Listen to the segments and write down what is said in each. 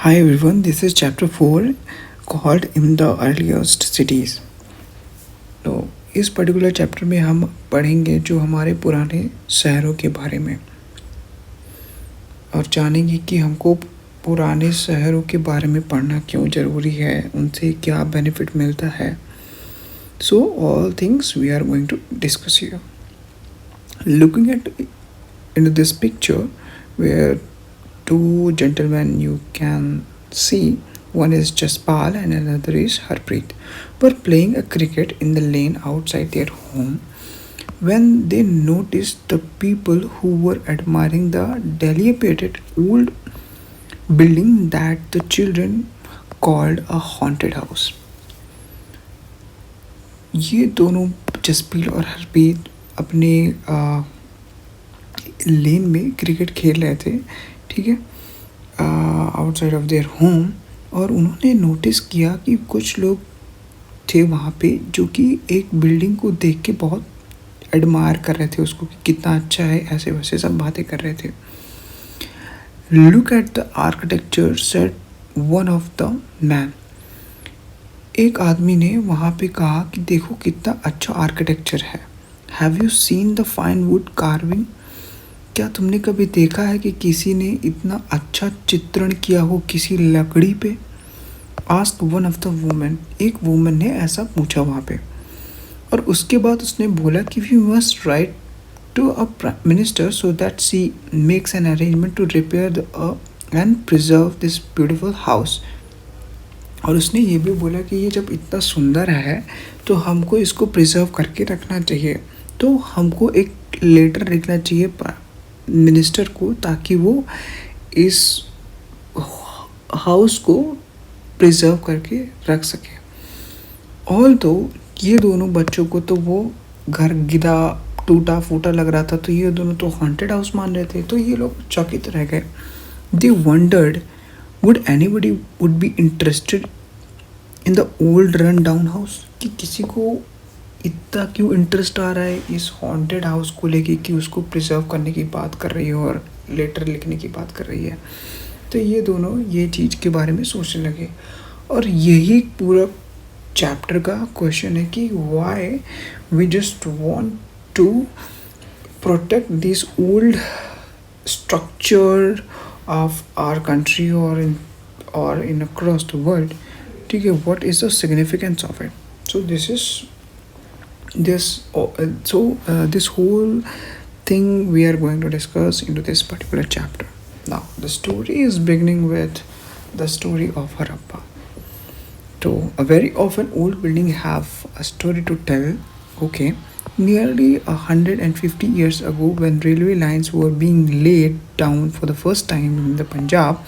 Hi everyone, this is chapter 4 called In the Earliest Cities. तो इस particular chapter में हम पढ़ेंगे जो हमारे पुराने शहरों के बारे में और जानेंगे कि हमको पुराने शहरों के बारे में पढ़ना क्यों ज़रूरी है, उनसे क्या बेनिफिट मिलता है. So all things we are going to discuss here. Looking at into this picture where two gentlemen you can see, one is Jaspal and another is Harpreet, were playing a cricket in the lane outside their home when they noticed the people who were admiring the dilapidated old building that the children called a haunted house. ये दोनों जसप्रीत और हरप्रीत अपने लेन में cricket खेल रहे थे, ठीक है, आउटसाइड ऑफ देयर होम. और उन्होंने नोटिस किया कि कुछ लोग थे वहाँ पे जो कि एक बिल्डिंग को देख के बहुत एडमायर कर रहे थे उसको कि कितना अच्छा है, ऐसे वैसे सब बातें कर रहे थे. Look at the architecture said one of the man. एक आदमी ने वहाँ पे कहा कि देखो कितना अच्छा आर्किटेक्चर है. Have you seen the fine wood carving. क्या तुमने कभी देखा है कि किसी ने इतना अच्छा चित्रण किया हो किसी लकड़ी पे. Ask one of the women. एक वुमेन ने ऐसा पूछा वहाँ पे. और उसके बाद उसने बोला कि we must write to a prime minister so that she makes an arrangement to repair the and preserve this beautiful house. और उसने ये भी बोला कि ये जब इतना सुंदर है तो हमको इसको प्रिजर्व करके रखना चाहिए. तो हमको एक लेटर लिखना चाहिए मिनिस्टर को ताकि वो इस हाउस को प्रिजर्व करके रख सके. ऑल तो ये दोनों बच्चों को तो वो घर गिरा टूटा फूटा लग रहा था, तो ये दोनों तो हॉन्टेड हाउस मान रहे थे. तो ये लोग चकित रह गए. They wondered would anybody would be interested in the old run down house. कि किसी को इतना क्यों इंटरेस्ट आ रहा है इस हॉन्टेड हाउस को लेके कि उसको प्रिजर्व करने की बात कर रही है और लेटर लिखने की बात कर रही है. तो ये दोनों ये चीज़ के बारे में सोचने लगे. और यही पूरा चैप्टर का क्वेश्चन है कि why we just want to protect this old structure of our country और इन अक्रॉस द वर्ल्ड. ठीक है, what is the significance of it. So this whole thing we are going to discuss into this particular chapter. Now the story is beginning with the story of Harappa. So a very often old building have a story to tell. Okay, nearly 150 years ago, when railway lines were being laid down for the first time in the Punjab,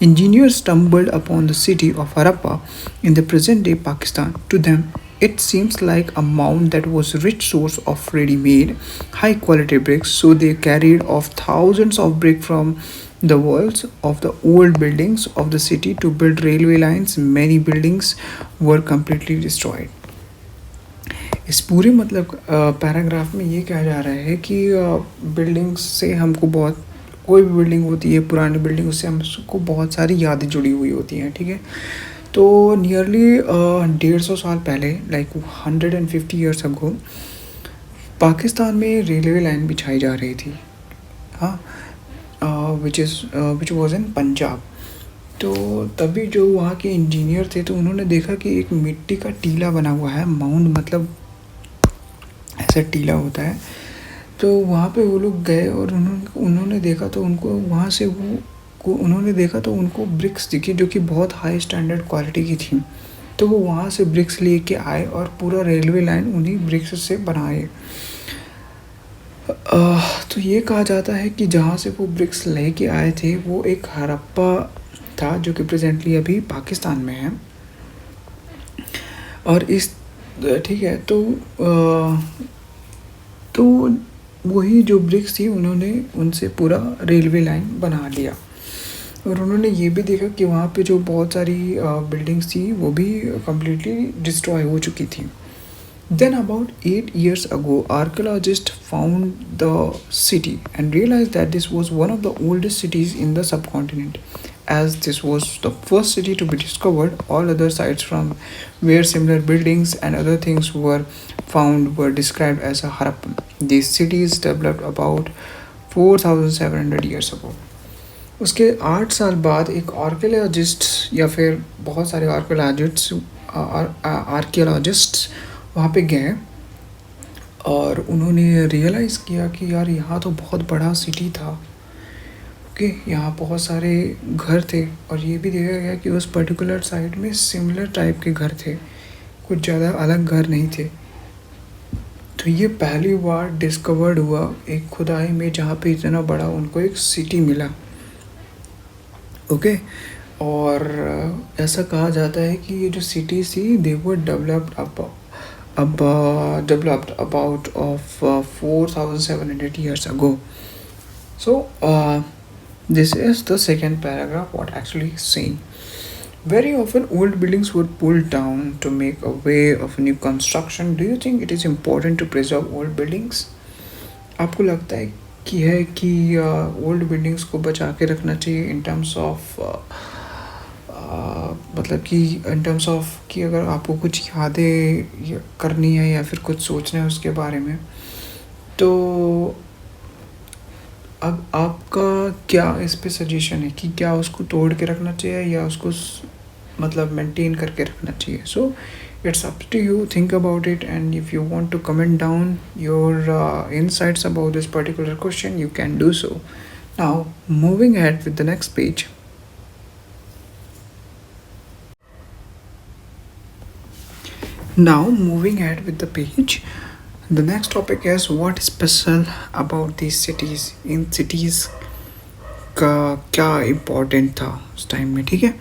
engineers stumbled upon the city of Harappa in the present-day Pakistan. To them, it seems like a mound that was a rich source of ready-made, high-quality bricks. So they carried off thousands of bricks from the walls of the old buildings of the city to build railway lines. Many buildings were completely destroyed. इस पूरे मतलब paragraph में ये कहा जा रहा है कि बिल्डिंग्स से हमको बहुत, कोई भी बिल्डिंग होती है पुरानी बिल्डिंग, उससे हमको बहुत सारी यादें जुड़ी हुई होती हैं. ठीक है, तो नियरली 150 साल पहले, लाइक 150 ईयर्स अगो, पाकिस्तान में रेलवे लाइन बिछाई जा रही थी. हाँ, विच वॉज इन पंजाब. तो तभी जो वहाँ के इंजीनियर थे तो उन्होंने देखा कि एक मिट्टी का टीला बना हुआ है. माउंड मतलब ऐसा टीला होता है. तो वहाँ पे वो लोग गए और उन्होंने देखा तो उनको वहाँ से उन्होंने देखा तो उनको ब्रिक्स दिखी जो कि बहुत हाई स्टैंडर्ड क्वालिटी की थी. तो वो वहाँ से ब्रिक्स लेके आए और पूरा रेलवे लाइन उन्हीं ब्रिक्स से बनाए. तो ये कहा जाता है कि जहाँ से वो ब्रिक्स लेके आए थे वो एक हड़प्पा था जो कि प्रेजेंटली अभी पाकिस्तान में है. और इस ठीक है, तो वही जो ब्रिक्स थी उन्होंने उनसे पूरा रेलवे लाइन बना लिया. और उन्होंने ये भी देखा कि वहाँ पे जो बहुत सारी बिल्डिंग्स थी वो भी कम्प्लीटली डिस्ट्रॉय हो चुकी थी. Then about 8 years ago, archaeologists found the city and realized that this was one of the oldest cities in the subcontinent. as this was the first city to be discovered, all other sites from where similar buildings and other things were found were described as a Harappan. These cities developed about 4700 years ago. उसके 8 साल बाद एक archaeologist या फिर बहुत सारे archaeologists वहाँ पे गए और उन्होंने रियलाइज़ किया कि यार यहाँ तो बहुत बड़ा सिटी था। ओके, यहाँ बहुत सारे घर थे और ये भी देखा गया कि उस पर्टिकुलर साइट में सिमिलर टाइप के घर थे, कुछ ज़्यादा अलग घर नहीं थे। तो ये पहली बार डिस्कवर्ड हुआ एक खुदाई में जहाँ पे इतना बड़ा उनको एक सिटी मिला। ओके, और ऐसा कहा जाता है कि ये जो सिटीज़ थी दे वर developed about of 4700 years ago. So this is the second paragraph what actually is saying. Very often old buildings were pulled down to make a way of new construction. Do you think it is important to preserve old buildings? आपको लगता है कि old buildings को बचा के रखना चाहिए in terms of मतलब कि इन टर्म्स ऑफ कि अगर आपको कुछ यादें करनी है या फिर कुछ सोचना है उसके बारे में, तो अब आपका क्या इस पे सजेशन है कि क्या उसको तोड़ के रखना चाहिए या उसको मतलब मेंटेन करके रखना चाहिए? सो it's up to you, think about it, and if you want to comment down your insights about this particular question, you can do so. Now moving ahead with the next page. Now moving ahead with the page, the next topic is what is special about these cities. In cities का क्या important था उस time में, ठीक है?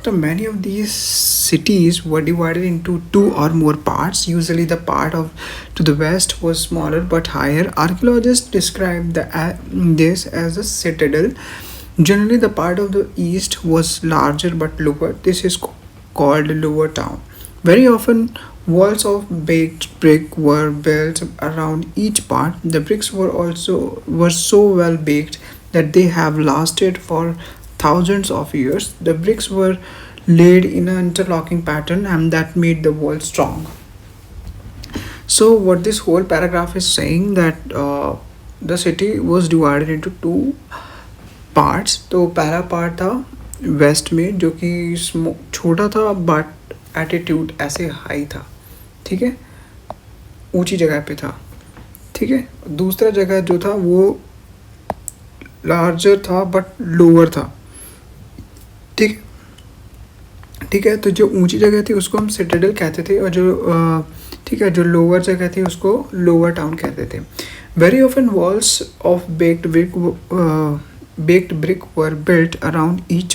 So many of these cities were divided into 2 or more parts. Usually the part of to the west was smaller but higher. Archaeologists describe this as a citadel. Generally the part of the east was larger but lower. This is called lower town. Very often walls of baked brick were built around each part. The bricks were so well baked that they have lasted for thousands of years. The bricks were laid in an interlocking pattern and that made the wall strong. So what this whole paragraph is saying that the city was divided into 2 parts. तो पहला part था waste में जो कि छोटा था but attitude ऐसे high था, ठीक है, ऊंची जगह पे था, ठीक है। दूसरा जगह जो था वो लार्जर था बट लोअर था, ठीक है। तो जो ऊंची जगह थी उसको हम सिटाडेल कहते थे और जो ठीक है जो लोअर जगह थी उसको लोअर टाउन कहते थे। Very often walls of baked brick were built around each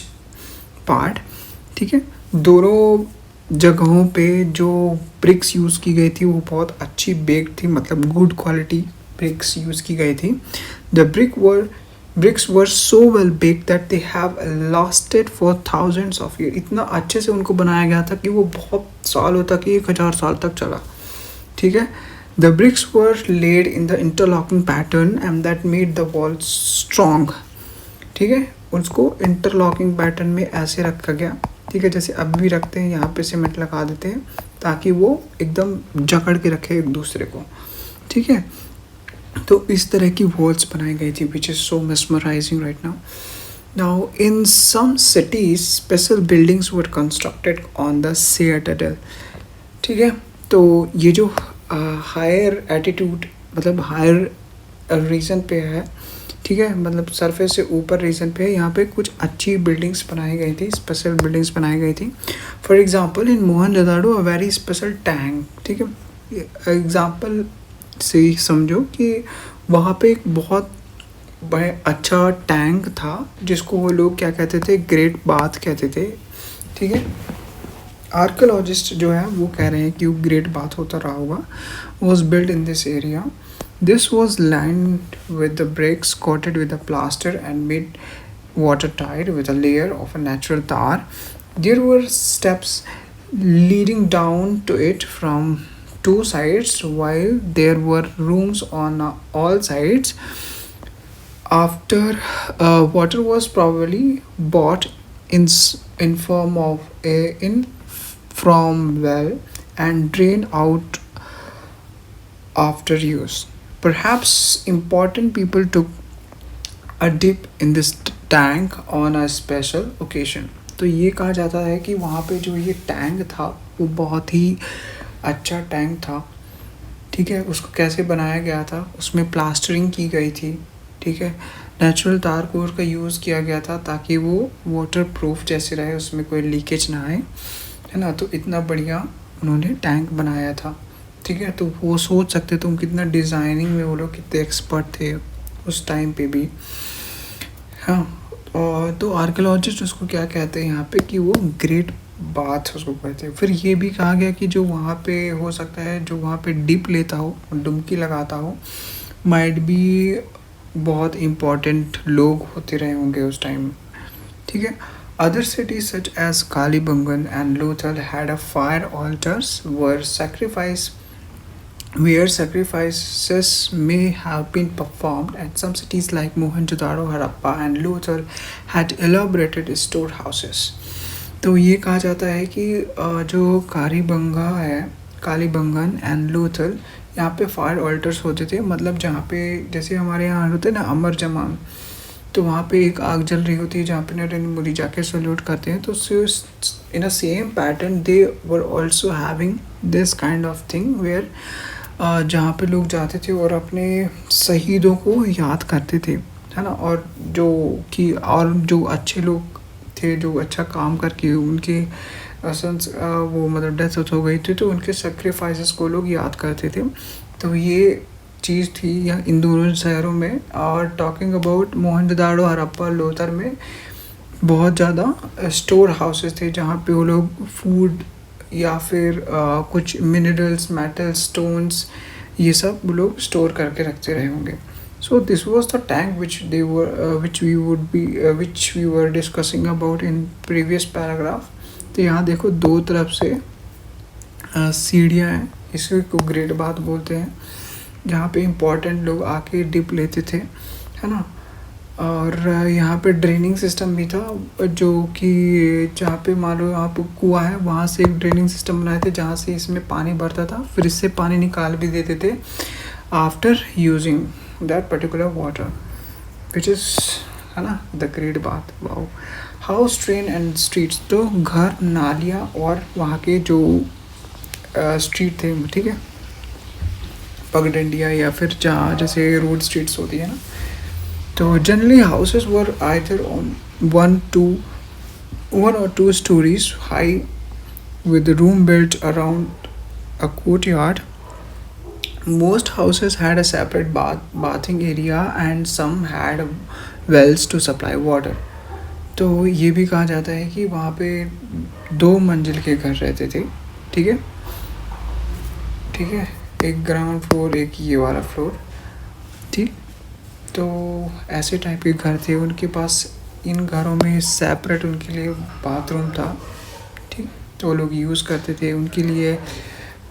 part, ठीक है। दोनों जगहों पे जो ब्रिक्स यूज़ की गई थी वो बहुत अच्छी बेक्ड थी, मतलब गुड क्वालिटी ब्रिक्स यूज़ की गई थी। The bricks were so well baked that they have lasted for thousands of years. इतना अच्छे से उनको बनाया गया था कि वो बहुत सालों तक 1000 साल तक चला, ठीक है। The bricks were laid in the interlocking pattern and that made the wall strong, ठीक है। उसको interlocking pattern में ऐसे रखा गया, ठीक है, जैसे अब भी रखते हैं, यहाँ पे सीमेंट लगा देते हैं ताकि वो एकदम जकड़ के रखे एक दूसरे को, ठीक है। तो इस तरह की वॉल्स बनाई गई थी which is so mesmerizing right now. Now in some cities special buildings were constructed on the citadel, ठीक है। तो ये जो हायर एटीट्यूड मतलब हायर रीजन पे है, ठीक है, मतलब सरफेस से ऊपर रीजन पे है, यहाँ पे कुछ अच्छी बिल्डिंग्स बनाई गई थी, स्पेशल बिल्डिंग्स बनाई गई थी। For example in Mohenjodaro a very special tank, ठीक है। एग्जांपल से समझो कि वहाँ पे एक बहुत बड़ा अच्छा टैंक था जिसको वो लोग क्या कहते थे, ग्रेट बाथ कहते थे, ठीक है। आर्कियोलॉजिस्ट जो है वो कह रहे हैं कि वो ग्रेट बाथ होता रहा होगा। Was build in this area. This was land with the bricks coated with a plaster and made water tight with a layer of a natural tar. There were steps leading down to it from 2 sides while there were rooms on all sides. After water was probably brought in form of in from well and drain out after use. Perhaps important people took a dip in this tank on a special occasion. तो ये कहा जाता है कि वहाँ पे जो ये टैंक था वो बहुत ही अच्छा टैंक था। ठीक है, उसको कैसे बनाया गया था, उसमें प्लास्टरिंग की गई थी। ठीक है, नेचुरल तार कोर का यूज़ किया गया था ताकि वो वाटर प्रूफ जैसे रहे, उसमें कोई लीकेज ना आए, है ना। तो इतना बढ़िया उन्होंने टैंक बनाया था। ठीक है, तो वो सोच सकते तुम कितना डिज़ाइनिंग में वो लोग कितने एक्सपर्ट थे उस टाइम पे भी। हाँ, और तो आर्कियोलॉजिस्ट उसको क्या कहते हैं यहाँ पे कि वो ग्रेट बाथ उसको कहते हैं। फिर ये भी कहा गया कि जो वहाँ पे हो सकता है, जो वहाँ पे डिप लेता हो, डुबकी लगाता हो, माइट भी बहुत इम्पोर्टेंट लोग होते रहे होंगे उस टाइम। ठीक है, other cities such as Kalibangan and Lothal had a fire altars where sacrifices may have been performed, and some cities like Mohenjo-daro, Harappa and Lothal had elaborated storehouses. तो ये कहा जाता है कि जो कालीबंगा है, कालीबंगन एंड लोथल, यहाँ पे फायर ऑल्टर्स होते थे। मतलब जहाँ पे जैसे हमारे यहाँ होते हैं ना अमर जमाम, तो वहाँ पे एक आग जल रही होती है जहाँ पे नरेंद्र मोदी जाके सल्यूट करते हैं। तो in a same pattern they were also having this kind of thing where जहाँ पे लोग जाते थे और अपने शहीदों को याद करते थे, है ना। और जो अच्छे लोग थे, जो अच्छा काम करके उनके वो मतलब डेथ हो गई थी, तो उनके सेक्रीफाइसेस को लोग याद करते थे। तो ये चीज़ थी यहाँ इन दोनों शहरों में। और टॉकिंग अबाउट मोहनजोदाड़ो, हड़प्पा, लोथल में बहुत ज़्यादा स्टोर हाउसेस थे जहाँ पे वो लोग फूड या फिर कुछ मिनरल्स, मेटल्स, स्टोन्स, ये सब वो लोग स्टोर करके रखते रहे होंगे। So this was the tank which we were discussing about in previous paragraph. तो यहाँ देखो दो तरफ से सीढ़ियाँ हैं, इसी को ग्रेट बाथ बोलते हैं, जहाँ पे इम्पोर्टेंट लोग आके डिप लेते थे, है ना। और यहाँ पे ड्रेनिंग सिस्टम भी था, जो कि जहाँ पे मान लो आप कुआँ है, वहाँ से एक ड्रेनिंग सिस्टम बनाए थे जहाँ से इसमें पानी भरता था, फिर इससे पानी निकाल भी देते थे after using that particular water, which is, है ना, the great bath. wow, house, train and streets. तो घर, नालियाँ और वहाँ के जो स्ट्रीट थे, ठीक है, पगडंडिया या फिर जहाँ जैसे रोड स्ट्रीट्स होती है ना, तो generally houses were either on one or two stories high with the room built around a courtyard. Most houses had a separate bathing area and some had wells to supply water. तो ये भी कहा जाता है कि वहाँ पे 2 मंजिल के घर रहते थे। ठीक है, ठीक है, एक ग्राउंड फ्लोर, एक ये वाला फ्लोर। ठीक, तो ऐसे टाइप के घर थे उनके पास। इन घरों में सेपरेट उनके लिए बाथरूम था। ठीक, तो लोग यूज़ करते थे, उनके लिए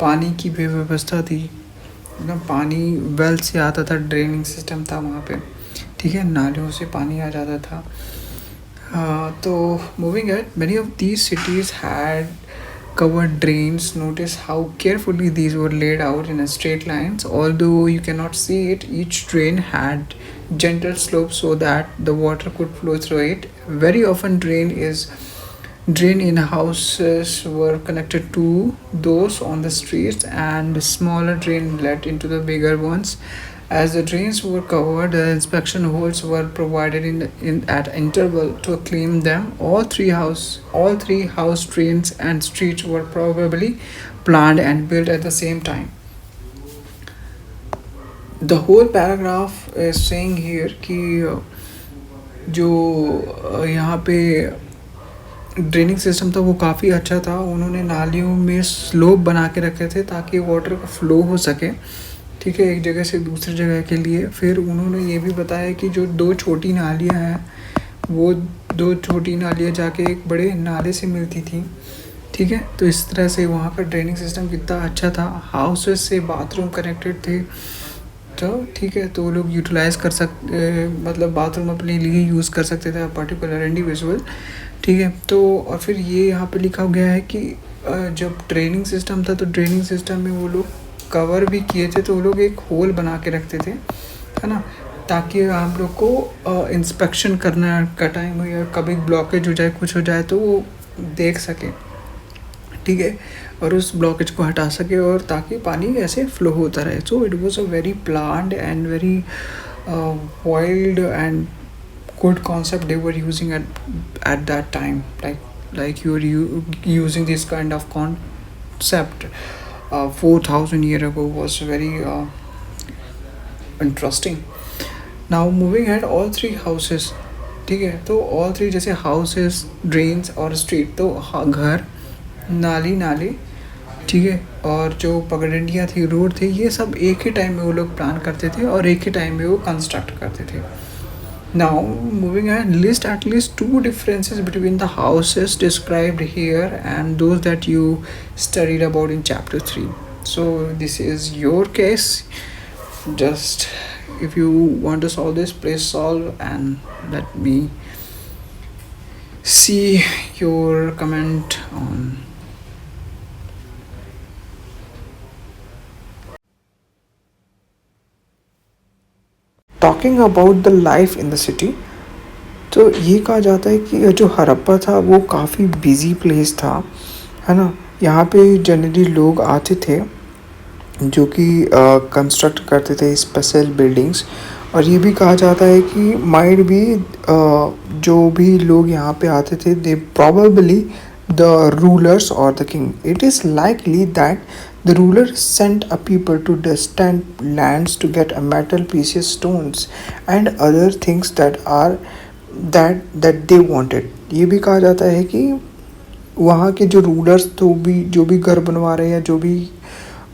पानी की भी व्यवस्था थी, एकदम पानी वेल से आता था, ड्रेनिंग सिस्टम था वहाँ पे। ठीक है, नालियों से पानी आ जाता था। तो moving at, many of these cities had covered drains. Notice how carefully these were laid out in a straight lines. Although you cannot see it, each drain had gentle slopes so that the water could flow through it. Very often drain in houses were connected to those on the streets, and smaller drain led into the bigger ones. As the drains were covered, the inspection holes were provided at interval to clean them. All three house drains and streets were probably planned and built at the same time. The whole paragraph is saying here कि जो यहाँ पे draining system था वो काफ़ी अच्छा था। उन्होंने नालियों में स्लोप बना के रखे थे ताकि वाटर का फ्लो हो सके, ठीक है, एक जगह से दूसरी जगह के लिए। फिर उन्होंने ये भी बताया कि जो 2 छोटी नालियाँ हैं, वो 2 छोटी नालियाँ जाके एक बड़े नाले से मिलती थी। ठीक है, तो इस तरह से वहाँ का ड्रेनिंग सिस्टम कितना अच्छा था। हाउसेस से बाथरूम कनेक्टेड थे, तो ठीक है, तो वो लोग यूटिलाइज़ कर सकते, मतलब बाथरूम अपने लिए यूज़ कर सकते थे पर्टिकुलर इंडिविजुअल। ठीक है, तो और फिर ये यहाँ पे लिखा गया है कि जब ड्रेनिंग सिस्टम था तो ड्रेनिंग सिस्टम में वो लोग कवर भी किए थे, तो वो लोग एक होल बना के रखते थे, है ना, ताकि आप लोग को इंस्पेक्शन करना का टाइम हो या कभी ब्लॉकेज हो जाए, कुछ हो जाए, तो वो देख सके। ठीक है, और उस ब्लॉकेज को हटा सके और ताकि पानी ऐसे फ्लो होता रहे। So it was a very planned and very wild and good concept they were using at that time, like you using this kind of concept 4,000 year ago was very interesting. Now moving ahead, all three houses, ठीक है, तो all three जैसे houses, drains और street, तो घर, नाली नाली, ठीक है, और जो पगडंडियाँ थी, रोड थे, ये सब एक ही टाइम में वो लोग प्लान करते थे और एक ही टाइम में वो कंस्ट्रक्ट करते थे। Now, moving ahead, list at least two differences between the houses described here and those that you studied about in chapter 3. So, this is your case. Just if you want to solve this, please solve and let me see your comment on. Talking about the life in the city, तो ये कहा जाता है कि जो हड़प्पा था वो काफ़ी बिजी प्लेस था, है ना। यहाँ पे जनरली लोग आते थे जो कि कंस्ट्रक्ट करते थे स्पेशल बिल्डिंग्स, और ये भी कहा जाता है कि माइट भी जो भी लोग यहाँ पे आते थे दे probably the rulers or the king. It is likely that the ruler sent a people to distant lands to get a metal pieces, stones and other things that they wanted. ये भी कहा जाता है कि वहाँ के जो रूलर्स जो भी घर बनवा रहे हैं, जो भी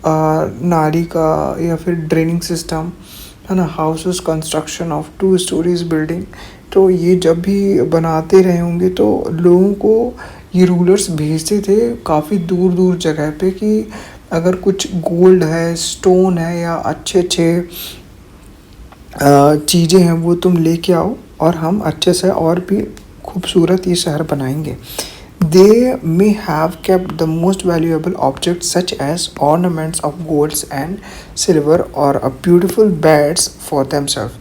नाली का या फिर ड्रेनिंग सिस्टम, है ना, houses construction of 2 stories building, तो ये जब भी बनाते रहे होंगे तो लोगों को ये रूलर्स भेजते थे काफ़ी दूर दूर जगह पे कि अगर कुछ गोल्ड है, स्टोन है या अच्छे चीज़ें हैं वो तुम लेके आओ और हम अच्छे से और भी खूबसूरत ये शहर बनाएंगे। They may have kept the most valuable objects such as ornaments of golds and silver or a beautiful beds for themselves.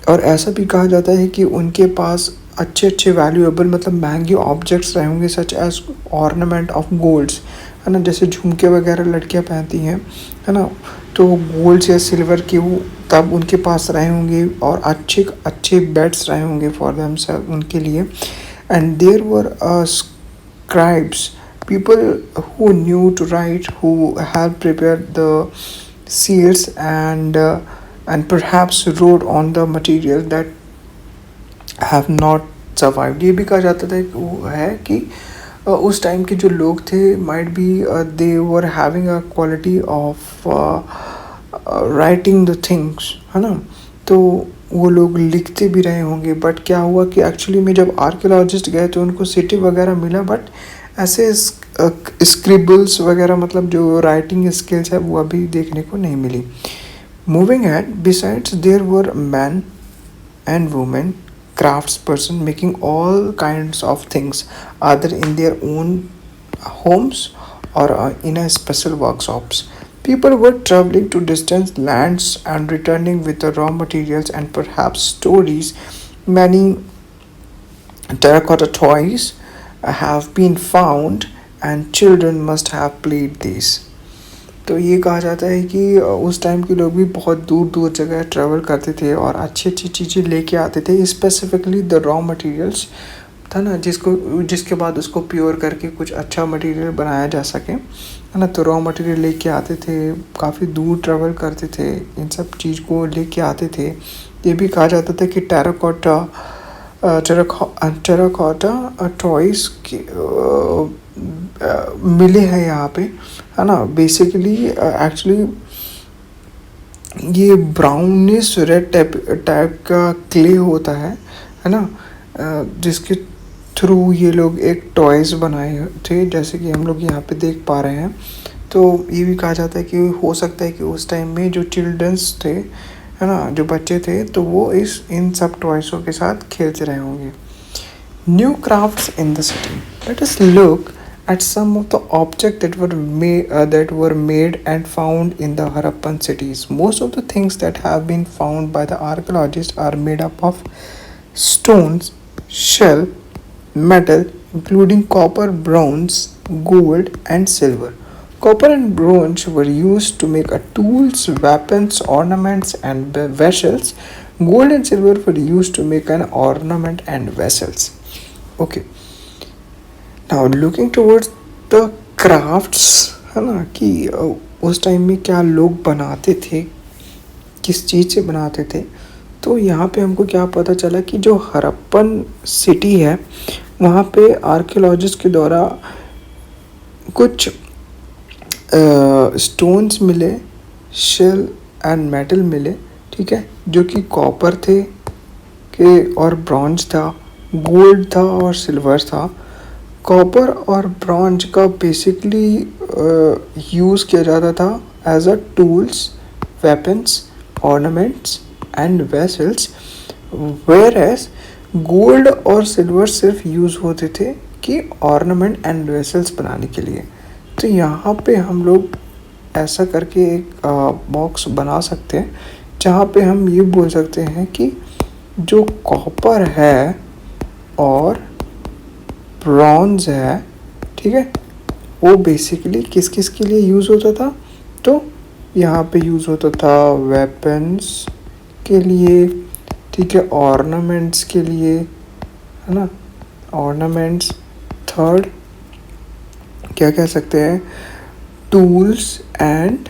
और ऐसा भी कहा जाता है कि उनके पास अच्छे वैल्यूएबल मतलब महंगे ऑब्जेक्ट्स रहे होंगे such as ornament of golds, है ना, जैसे झुमके वगैरह लड़कियां पहनती हैं, है ना, तो गोल्ड्स या सिल्वर के वो तब उनके पास रहे होंगे और अच्छे बेड्स रहे होंगे फॉर देमसेल्फ उनके लिए। And there were scribes, people who knew to write, who had prepared the seals and perhaps wrote on the material that have not survived. ये भी कहा जाता था कि वो है कि उस टाइम के जो लोग थे might be they were having a quality of writing the things, है ना, तो वो लोग लिखते भी रहे होंगे। बट क्या हुआ कि एक्चुअली में जब आर्कियोलॉजिस्ट गए तो उनको सिटी वगैरह मिला, बट ऐसे स्क्रिबल्स वगैरह मतलब जो राइटिंग स्किल्स है वो अभी देखने को नहीं मिली। Moving at, besides there were man and women crafts person making all kinds of things either in their own homes or in a special workshops. People were traveling to distant lands and returning with the raw materials and perhaps stories. Many terracotta toys have been found and children must have played these. तो ये कहा जाता है कि उस time के लोग भी बहुत दूर दूर जगह ट्रैवल करते थे और अच्छी चीज़ें लेके आते थे, स्पेसिफिकली द रॉ मटेरियल्स था ना, जिसके बाद उसको प्योर करके कुछ अच्छा मटेरियल बनाया जा सके, है ना। तो रॉ मटेरियल लेके आते थे, काफ़ी दूर ट्रैवल करते थे, इन सब चीज़ को लेके आते थे। ये भी कहा जाता था कि टेराकोटा टॉयज़ मिले हैं यहाँ पे, है ना। बेसिकली एक्चुअली ये ब्राउनिश रेड टाइप का क्ले होता है ना, जिसके थ्रू ये लोग एक टॉयज़ बनाए थे, जैसे कि हम लोग यहाँ पे देख पा रहे हैं। तो ये भी कहा जाता है कि हो सकता है कि उस टाइम में जो चिल्ड्रंस थे, है ना, जो बच्चे थे, तो वो इन सब टॉयसों के साथ खेलते रहे होंगे. New crafts in the city. Let us look at some of the objects that were made and found in the Harappan cities. Most of the things that have been found by the archaeologists are made up of stones, shell, metal, including copper, bronze, gold, and silver. Copper and bronze were used to make tools, weapons, ornaments, and vessels. Gold and silver were used to make an ornament and vessels. Okay. Now looking towards the crafts, है ना, कि उस time में क्या लोग बनाते थे, किस चीज़ से बनाते थे. तो यहाँ पे हमको क्या पता चला कि जो हरप्पन सिटी है वहाँ पे आर्कियोलॉजिस्ट के द्वारा कुछ स्टोन्स मिले, शेल एंड मेटल मिले, ठीक है, जो कि कॉपर थे के और ब्रॉन्ज था, गोल्ड था और सिल्वर था. कॉपर और ब्रॉन्ज का बेसिकली यूज़ किया जाता था as a tools, weapons, ornaments and vessels, where as gold और सिल्वर सिर्फ यूज़ होते थे कि ऑर्नामेंट एंड वेसल्स बनाने के लिए. तो यहाँ पे हम लोग ऐसा करके एक बॉक्स बना सकते हैं जहाँ पे हम ये बोल सकते हैं कि जो कॉपर है और ब्रॉन्ज है, ठीक है, वो बेसिकली किस किस के लिए यूज़ होता था. तो यहाँ पे यूज़ होता था वेपन्स के लिए, ठीक है, ऑर्नामेंट्स के लिए, है ना, ऑर्नामेंट्स. थर्ड क्या कह सकते हैं, tools, and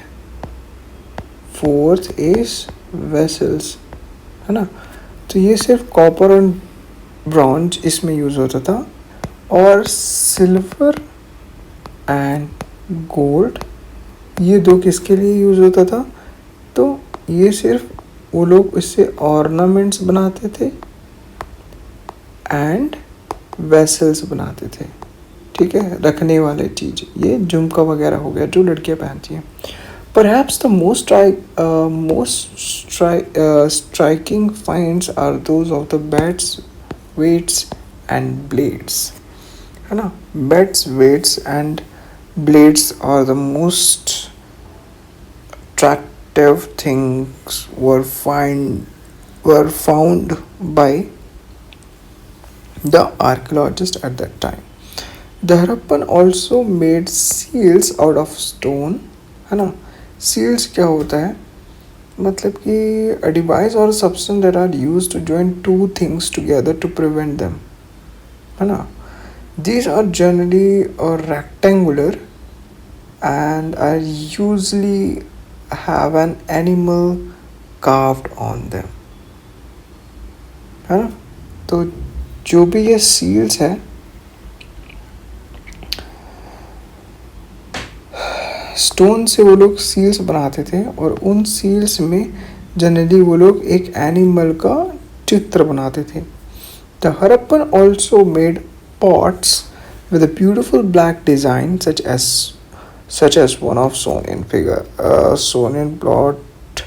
fourth is vessels, है ना. तो ये सिर्फ कॉपर और ब्रॉन्ज इसमें यूज़ होता था, और सिल्वर एंड गोल्ड ये दो किसके लिए यूज़ होता था. तो ये सिर्फ वो लोग इससे ऑर्नामेंट्स बनाते थे एंड वेसल्स बनाते थे, ठीक है, रखने वाले चीज़. ये झुमका वगैरह हो गया जो लड़कियां पहनती हैं. Perhaps the most striking finds are those of the bats, weights, and blades. है ना, bats, weights, and blades are the most attractive things were found by the archaeologists at that time. The Harappan also made seals out of stone, है ना. Seals क्या होता है, मतलब कि a device or substance that are used to join two things together to prevent them, है ना. These are generally rectangular and are usually have an animal carved on them, है ना. तो जो भी ये सील्स है, स्टोन से वो लोग सील्स बनाते थे, और उन सील्स में जनरली वो लोग एक एनिमल का चित्र बनाते थे. The Harappan also made pots with a beautiful black design such as one of shown in figure, shown in plot,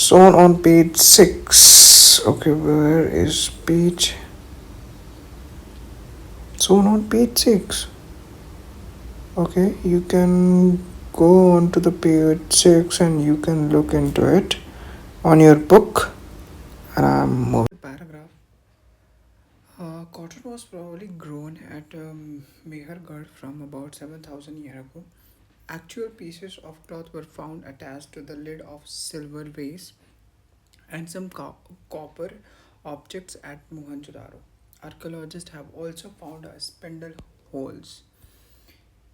shown on page 6. Okay, where is page? Shown on page 6. Okay, you can go on to the page 6 and you can look into it on your book. And I'm moving. Paragraph. Cotton was probably grown at Mehergarh from about 7,000 years ago. Actual pieces of cloth were found attached to the lid of silver vase and some copper objects at Mohenjo-daro. Archaeologists have also found a spindle holes.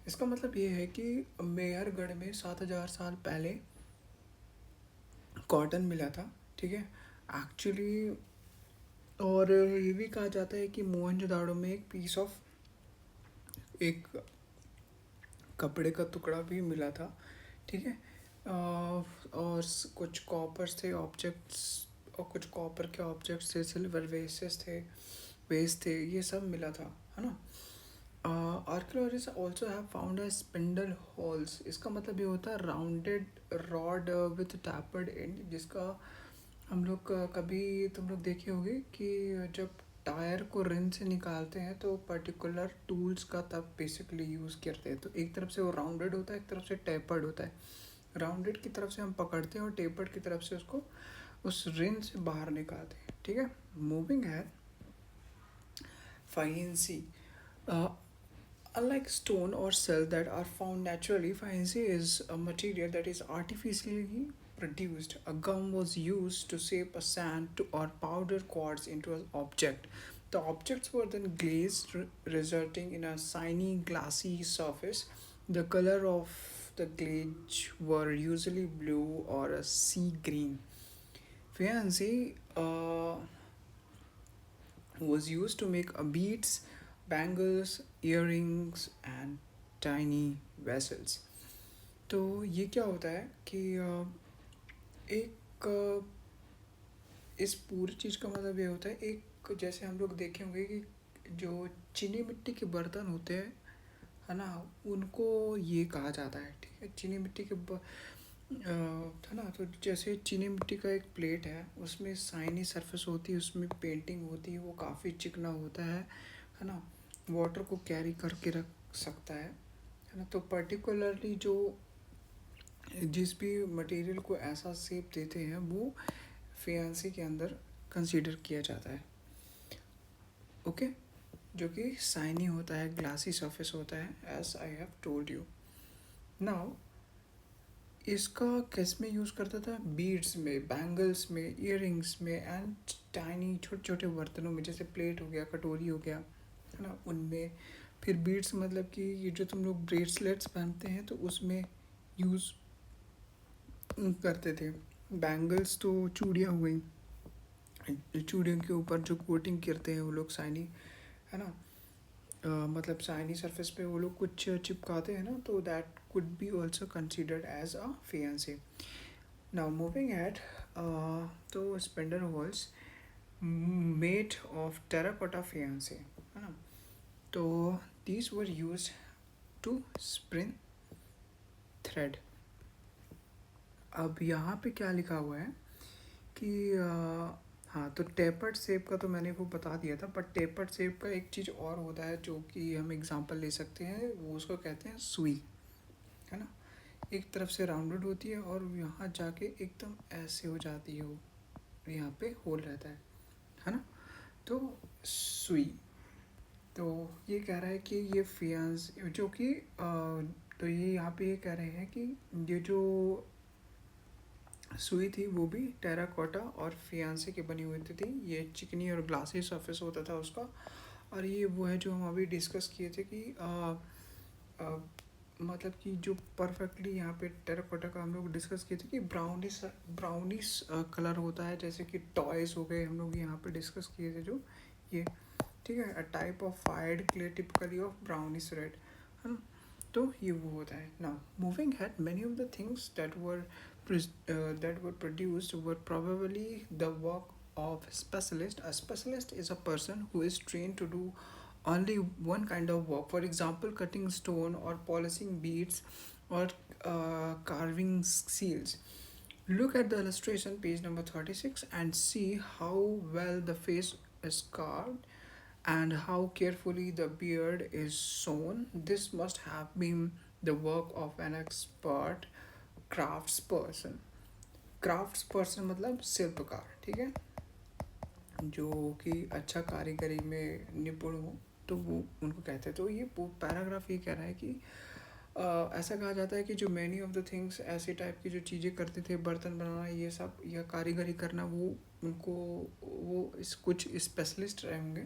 इसका मतलब ये है कि मेहरगढ़ में 7,000 साल पहले cotton मिला था, ठीक है, एक्चुअली. और ये भी कहा जाता है कि मोहनजोदाड़ो में एक कपड़े का टुकड़ा भी मिला था, ठीक है. और कुछ कॉपर्स थे ऑब्जेक्ट्स, और कुछ कॉपर के ऑब्जेक्ट्स थे, सिल्वर वेसेस थे, ये सब मिला था, है ना. Archaeologist also have found a spindle holes. इसका मतलब ये होता है rounded rod with tapered and, जिसका हम लोग कभी तुम लोग देखे होगे कि जब टायर को रिन से निकालते हैं तो पर्टिकुलर टूल्स का तब बेसिकली यूज़ करते हैं। तो एक तरफ से वो राउंडेड होता है, एक तरफ से टेपर्ड होता है। राउंडेड की तरफ से हम पकड़ते हैं और टेपर्ड की तरफ से उसको उस रिन से बाहर निकालते हैं। ठीक है, मूविंग है फाइंसी। Unlike stone or cell that are found naturally, Faenza is a material that is artificially produced. A gum was used to shape a sand or powder quartz into an object. The objects were then glazed, resulting in a shiny, glassy surface. The color of the glaze were usually blue or a sea green. Faience was used to make beads, bangles, earrings and tiny vessels. तो ये क्या होता है कि एक इस पूरी चीज़ का मतलब ये होता है, एक जैसे हम लोग देखे होंगे कि जो चीनी मिट्टी के बर्तन होते हैं, है ना, उनको ये कहा जाता है। ठीक है, चीनी मिट्टी के है ना, तो जैसे चीनी मिट्टी का एक प्लेट है, उसमें साइनी सरफेस होती है, उसमें पेंटिंग होती है, वो काफ़ी चिकना होता है ना, वाटर को कैरी करके रख सकता है ना। तो पर्टिकुलरली जो जिस भी मटेरियल को ऐसा शेप देते हैं वो फियांसी के अंदर कंसीडर किया जाता है। ओके, जो कि साइनी होता है, ग्लासी सरफेस होता है, as I have told you. Now इसका किस में यूज़ करता था? बीड्स में, बैंगल्स में, ईयरिंग्स में एंड टाइनी छोटे छोटे बर्तनों में, जैसे प्लेट हो गया, कटोरी हो गया, है ना, उनमें। फिर बीड्स मतलब कि ये जो तुम लोग ब्रेसलेट्स पहनते हैं तो उसमें यूज़ करते थे। बैंगल्स तो चूड़ियाँ हो गई, चूड़ियों के ऊपर जो कोटिंग करते हैं वो लोग साइनी, है ना, मतलब साइनी सरफेस पे वो लोग कुछ चिपकाते हैं ना, तो that could be also considered as a faience. Now moving at, तो spindle whorls made of terracotta faience, है ना, तो these were used to spin thread. अब यहाँ पे क्या लिखा हुआ है कि हाँ, तो टेपर्ड शेप का तो मैंने वो बता दिया था, बट टेपर्ड शेप का एक चीज़ और होता है जो कि हम एग्जांपल ले सकते हैं, वो उसको कहते हैं सुई, है ना। एक तरफ से राउंडेड होती है और यहाँ जाके एकदम ऐसे हो जाती है, वो यहाँ पे होल रहता है ना, तो सुई। तो ये कह रहा है कि ये फियांस जो कि तो ये यहाँ पे ये कह रहे हैं कि ये जो सुई थी वो भी टेराकोटा और फियांसे की बनी हुई थी। ये चिकनी और ग्लासी सरफेस होता था उसका। और ये वो है जो हम अभी डिस्कस किए थे कि मतलब कि जो परफेक्टली यहाँ पे टेराकोटा का हम लोग डिस्कस किए थे कि ब्राउनिश कलर होता है, जैसे कि टॉयज़ हो गए, हम लोग यहाँ पे डिस्कस किए थे जो ये। ठीक है, a type of fired clay typically of brownish red, है ना, तो ये वो होता है। Now moving had many of the things that were produced were probably the work of specialist. A specialist is a person who is trained to do only one kind of work. For example, cutting stone or polishing beads or carving seals. Look at the illustration, page number 36, and see how well the face is carved and how carefully the beard is sewn. This must have been the work of an expert crafts person. Crafts person मतलब शिल्पकार, ठीक है, जो कि अच्छा कारीगरी में निपुण हो, तो वो उनको कहते हैं। तो ये पैराग्राफ ये कह रहा है कि ऐसा कहा जाता है कि जो मैनी ऑफ द थिंग्स, ऐसे टाइप की जो चीज़ें करते थे, बर्तन बनाना ये सब या कारीगरी करना, वो उनको वो इस कुछ स्पेशलिस्ट रहे होंगे,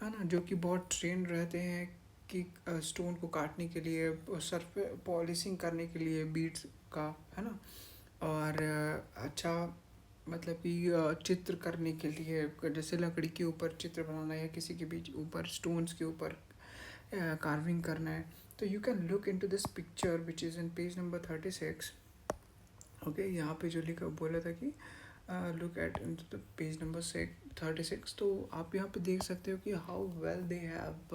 है ना, जो कि बहुत ट्रेंड रहते हैं कि स्टोन को काटने के लिए, सर्फ पॉलिशिंग करने के लिए बीड्स का, है ना, और अच्छा मतलब कि चित्र करने के लिए, जैसे लकड़ी के ऊपर चित्र बनाना या किसी के बीच ऊपर स्टोन्स के ऊपर कार्विंग करना है। तो you can look into this picture which is in page number 36। Okay, यहाँ पे जो लिखा बोला था कि look at into the page number 36, तो आप यहाँ पे देख सकते हो कि how well they have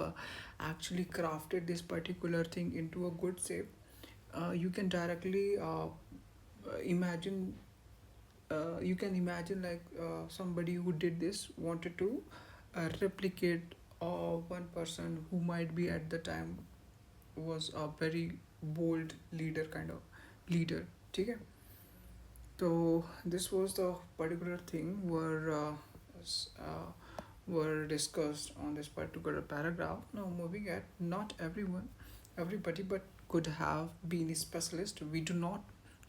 actually crafted this particular thing into a good shape. You can directly imagine, you can imagine like somebody who did this wanted to replicate one person who might be at the time was a very bold leader kind of leader. ठीक है, so this was the particular thing were discussed on this particular paragraph. Now moving at, not everybody but could have been a specialist. We do not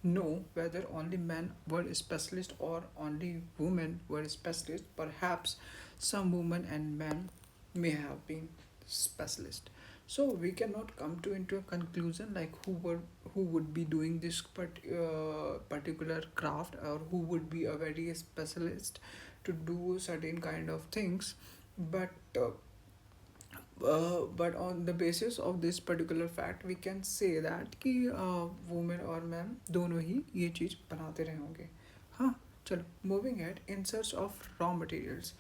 know whether only men were specialists or only women were specialists. Perhaps some women and men may have been specialists. So we cannot come to into a conclusion like who would be doing this particular craft, or who would be a very specialist to do certain kind of things. But but on the basis of this particular fact we can say that कि women और men दोनों ही ये चीज़ बनाते रहे होंगे. हाँ, चलो moving at, in search of raw materials.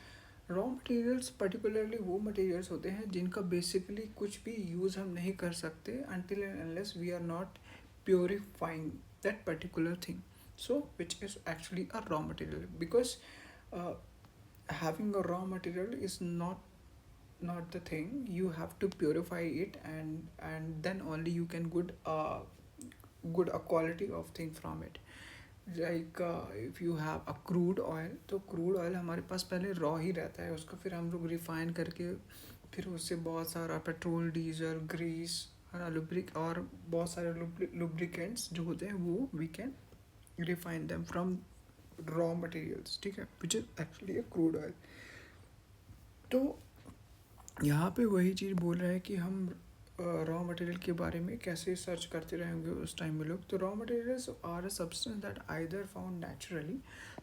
Raw materials particularly वो मटेरियल्स होते हैं जिनका बेसिकली कुछ भी यूज़ हम नहीं कर सकते until and unless we are not purifying that particular thing, so which is actually a raw material. Because uh, having a raw material is not the thing. You have to purify it, and then only you can good a quality of thing from it. Like if you have a crude oil, तो crude oil हमारे पास पहले raw ही रहता है, उसको फिर हम लोग refine करके फिर उससे बहुत सारा पेट्रोल, डीजल, ग्रीस, है ना, लुब्रिक और बहुत सारे लुब्रिकेंट्स जो होते हैं वो we can refine them from raw materials. ठीक है, which is actually a crude oil. तो यहाँ पे वही चीज़ बोल रहा है कि हम रॉ मटेरियल के बारे में कैसे सर्च करते रहेंगे उस टाइम में लोग. तो raw materials are a substance that either found naturally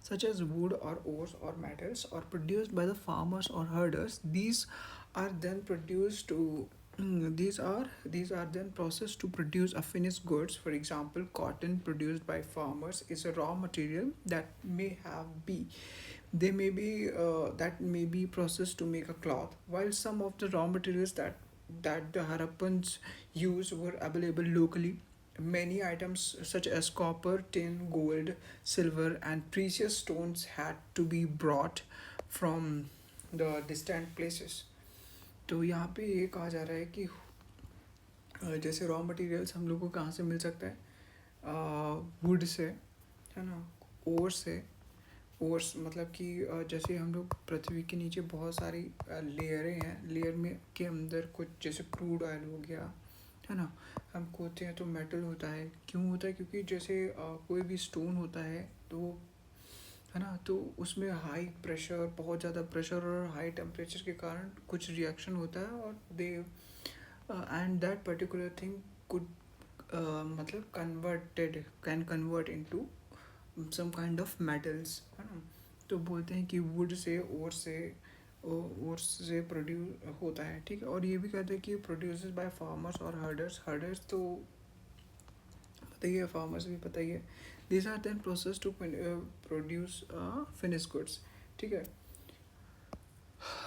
such as wood और ओर्स और मेटल्स और प्रोड्यूस्ड बाय द फार्मर्स और herders. These are then produced to these are then processed to produce a finished goods. For example, cotton produced by farmers is a raw material that may have be they may be that may be processed to make a cloth, while some of the raw materials that the Harappans used were available locally. Many items such as copper, tin, gold, silver, and precious stones had to be brought from the distant places. तो यहाँ पे ये कहा जा रहा है कि जैसे रॉ मटेरियल्स हम लोग को कहाँ से मिल सकता है, वुड से, है ना, ओर से. ओर्स मतलब कि जैसे हम लोग पृथ्वी के नीचे बहुत सारी लेयरें हैं, लेयर में के अंदर कुछ जैसे क्रूड ऑयल हो गया, है ना, हम खोदते हैं तो मेटल होता है. क्यों होता है? क्योंकि जैसे कोई भी स्टोन होता है तो, है ना, तो उसमें हाई प्रेशर, बहुत ज़्यादा प्रेशर और हाई टेम्परेचर के कारण कुछ रिएक्शन होता है और they and that particular thing could मतलब can convert into some kind of metals, है ना. तो बोलते हैं कि वुड से ओर से प्रोड्यूस होता है. ठीक है, और ये भी कहते हैं कि प्रोड्यूसेस बाय फार्मर्स और हर्डर्स तो पता ही है, फार्मर्स भी पता ही है. These are then process to produce finish goods. ठीक है,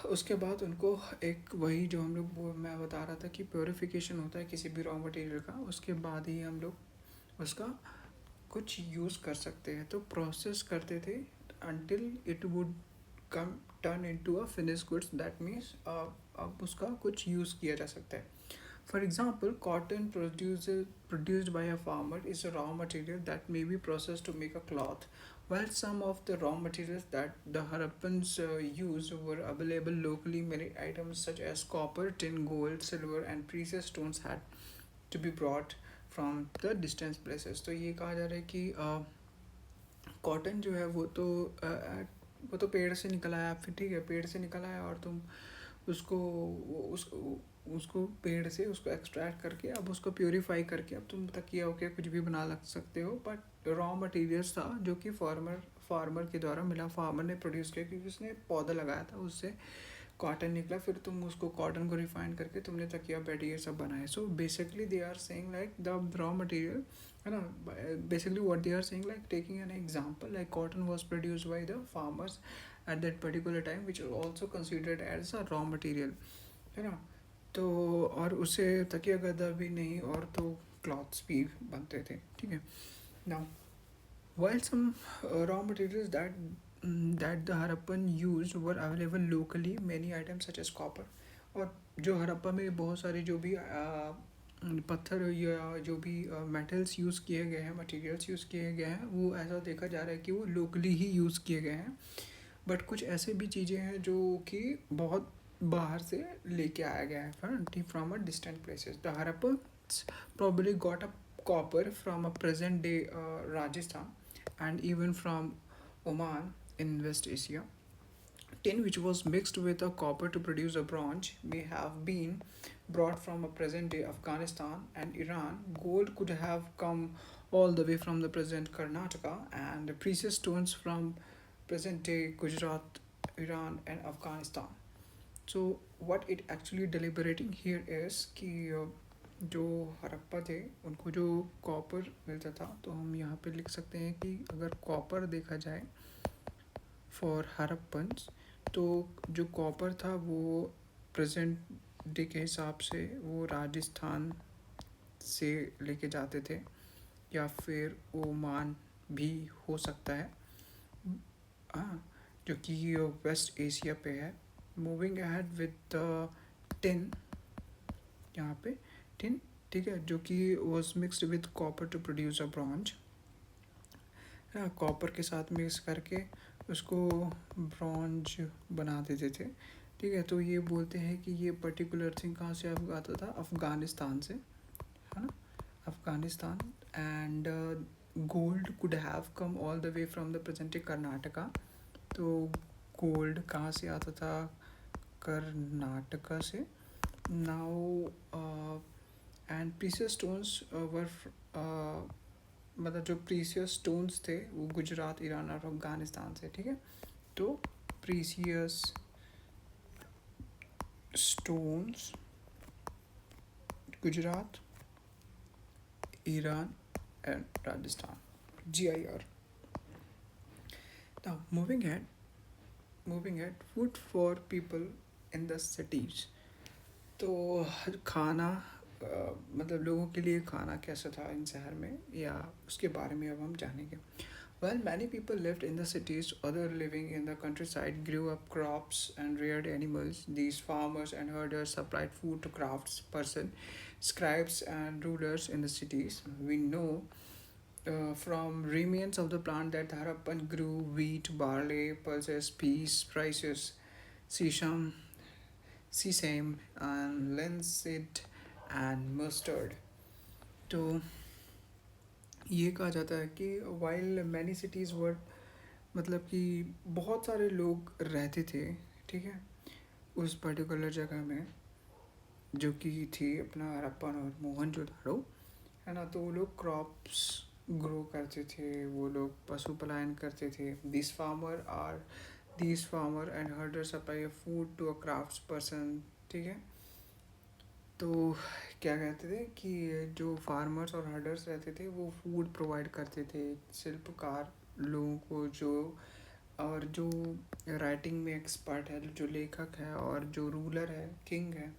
उसके बाद उनको एक वही जो हम लोग मैं बता रहा था कि प्योरिफिकेशन होता है किसी भी रॉ मटेरियल का, उसके बाद ही हम लोग उसका कुछ यूज़ कर सकते हैं. तो प्रोसेस करते थे until it would come turn into a finished goods. That means अब उसका कुछ यूज़ किया जा सकता है. For example, cotton produced by a farmer is a raw material that may be processed to make a cloth, while some of the raw materials that the Harappans used were available locally. Many items such as copper, tin, gold, silver, and precious stones had to be brought from the distant places. तो ये कहा जा रहा है कि cotton जो है वो तो पेड़ से निकल आया. फिर ठीक है, पेड़ से निकल आया और तुम उसको पेड़ से उसको एक्सट्रैक्ट करके अब उसको प्योरीफाई करके अब तुम तकिया हो के कुछ भी बना लग सकते हो. बट रॉ मटेरियल्स था जो कि फार्मर के द्वारा मिला, फार्मर ने प्रोड्यूस किया क्योंकि उसने पौधा लगाया था, उससे कॉटन निकला, फिर तुम उसको कॉटन को रिफाइन करके तुमने तकिया बेड ये सब बनाए. So basically they are saying like the raw material है ना. Basically what they are saying like taking an example like cotton was produced by the farmers at that particular time which also considered as a raw material है ना. तो और उससे तकिया गद्दा भी नहीं और तो क्लॉथ्स भी बनते थे. ठीक है. Now while some raw materials that the Harappan used were available locally, many items such as copper. और जो हड़प्पा में बहुत सारे जो भी पत्थर या जो भी मेटल्स यूज़ किए गए हैं, मटेरियल्स यूज़ किए गए हैं, वो ऐसा देखा जा रहा है कि वो लोकली ही यूज़ किए गए हैं. बट कुछ ऐसे भी चीज़ें हैं जो कि बहुत बाहर से लेके आया गया है from a distant places. The Harappans probably got a copper from a present day Rajasthan and even from Oman in West Asia. Tin, which was mixed with a copper to produce a bronze, may have been brought from a present day Afghanistan and Iran. Gold could have come all the way from the present Karnataka, and precious stones from present day Gujarat, Iran, and Afghanistan. So, what it actually deliberating here is कि जो हड़प्पा थे उनको जो copper मिलता था, तो हम यहाँ पे लिख सकते हैं कि अगर कॉपर देखा जाए फॉर हड़प्पन्स, तो जो कॉपर था वो प्रेजेंट डे के हिसाब से वो राजस्थान से लेके जाते थे या फिर ओमान भी हो सकता है, हाँ, जो कि वेस्ट एशिया पे है. Moving ahead with the tin, यहाँ पे टिन, ठीक है, जो कि was mixed with copper two produce a bronze. Copper के साथ मिक्स करके उसको ब्रॉन्ज बना देते थे. ठीक है. तो ये बोलते हैं कि ये पर्टिकुलर थिंग कहाँ से आता था, अफ़गानिस्तान से, है ना, Afghanistan. And gold could have come all the way from the present Karnataka. तो गोल्ड कहाँ से आता था, कर्नाटका से. नाउ एंड प्रीशियस स्टोन्स वर मतलब जो प्रीशियस स्टोन्स थे वो गुजरात, ईरान और अफ़गानिस्तान से. ठीक है. तो precious stones Gujarat, Iran and Rajasthan, GIR. Now moving ahead, food for people in the cities. तो खाना मतलब लोगों के लिए खाना कैसा था इन शहर में, या उसके बारे में अब हम जानेंगे. While many people lived in the cities, others living in the countryside grew up crops and reared animals. These farmers and herders supplied food to craftspersons, scribes and rulers in the cities. We know from remains of the plant that Harappan grew wheat, barley, pulses, peas, spices, sesame, and linseed and mustard. तो ये कहा जाता है कि while many cities वर, मतलब कि बहुत सारे लोग रहते थे, ठीक है, उस पर्टिकुलर जगह में जो कि थी अपना हड़प्पन और मोहनजोदड़ो, है ना. तो वो लोग क्रॉप्स ग्रो करते थे, वो लोग पशुपालन करते थे. This farmer and herder supply food to a crafts person. ठीक है. तो क्या कहते थे कि जो फार्मर्स और हर्डर्स रहते थे वो फूड प्रोवाइड करते थे शिल्पकार लोगों को, जो और जो राइटिंग में एक्सपर्ट है, जो लेखक है, और जो रूलर है, किंग है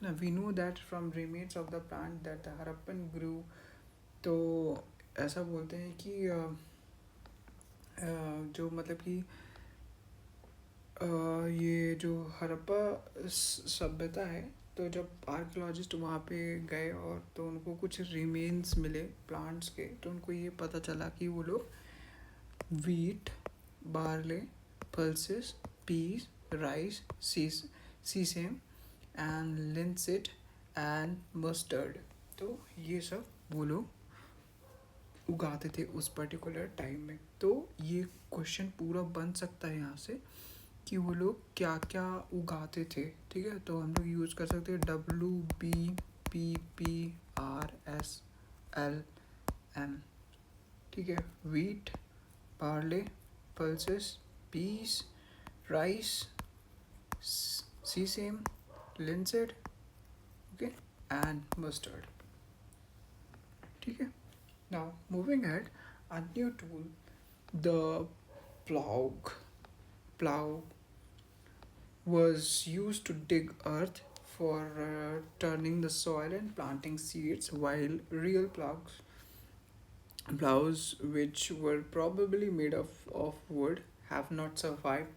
ना. We know that from remains of the plant that the Harappan grew. तो ऐसा बोलते हैं कि जो मतलब कि ये जो हड़प्पा सभ्यता है, तो जब आर्कियोलॉजिस्ट वहाँ पे गए और तो उनको कुछ रिमेन्स मिले प्लांट्स के, तो उनको ये पता चला कि वो लोग wheat, barley, pulses, peas, rice, sesame and linseed and mustard, तो ये सब वो लोग उगाते थे उस पर्टिकुलर टाइम में. तो ये क्वेश्चन पूरा बन सकता है यहाँ से कि वो लोग क्या क्या उगाते थे. ठीक है. तो हम लोग यूज़ कर सकते हैं WBPPRSLM. ठीक है. Wheat, barley, pulses, peas, rice, sesame, linseed, okay, and mustard. Okay. Now moving ahead, a new tool, the plow. Plow was used to dig earth for turning the soil and planting seeds, while real plows, which were probably made of wood, have not survived.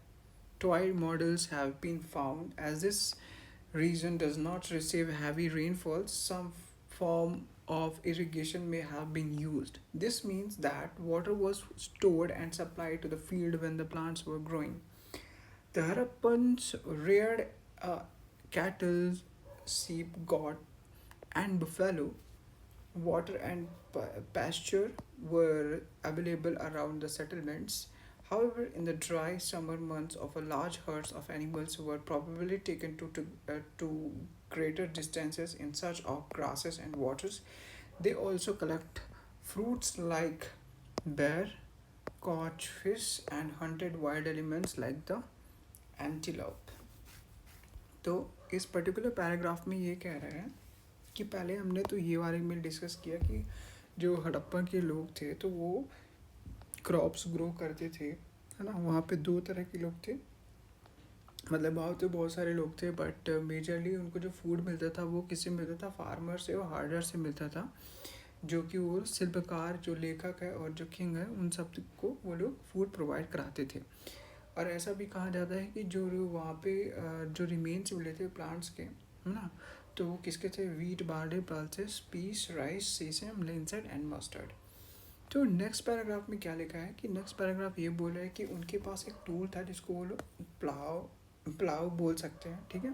Toy models have been found. As this region does not receive heavy rainfall, some form of irrigation may have been used. This means that water was stored and supplied to the field when the plants were growing. The Harappans reared cattle, sheep, goat, and buffalo. Water and pasture were available around the settlements. However, in the dry summer months, of a large herds of animals were probably taken to greater distances in search of grasses and waters. They also collect fruits like bear, caught fish, and hunted wild elements like the antelope. तो इस particular paragraph में ये कह रहे हैं कि पहले हमने तो ये बारे में डिस्कस किया कि जो हड़प्पा के लोग थे तो वो क्रॉप्स ग्रो करते थे, है ना। वहाँ पे दो तरह के लोग थे, मतलब वहाँ तो बहुत सारे लोग थे, बट मेजरली उनको जो फूड मिलता था वो किससे मिलता था? फार्मर से और हार्डर से मिलता था, जो कि वो शिल्पकार, जो लेखक है और जो किंग है, उन सब को वो लोग फूड प्रोवाइड कराते थे। और ऐसा भी कहा जाता है कि जो वहाँ पे जो रिमेन्स मिले थे प्लांट्स के, है ना, तो वो किसके थे? Wheat, barley, pulses, peas, rice, sesame, linseed and mustard. तो नेक्स्ट पैराग्राफ में क्या लिखा है कि नेक्स्ट पैराग्राफ ये बोल रहा है कि उनके पास एक टूल था जिसको वो लोग प्लाव बोल सकते हैं, ठीक है।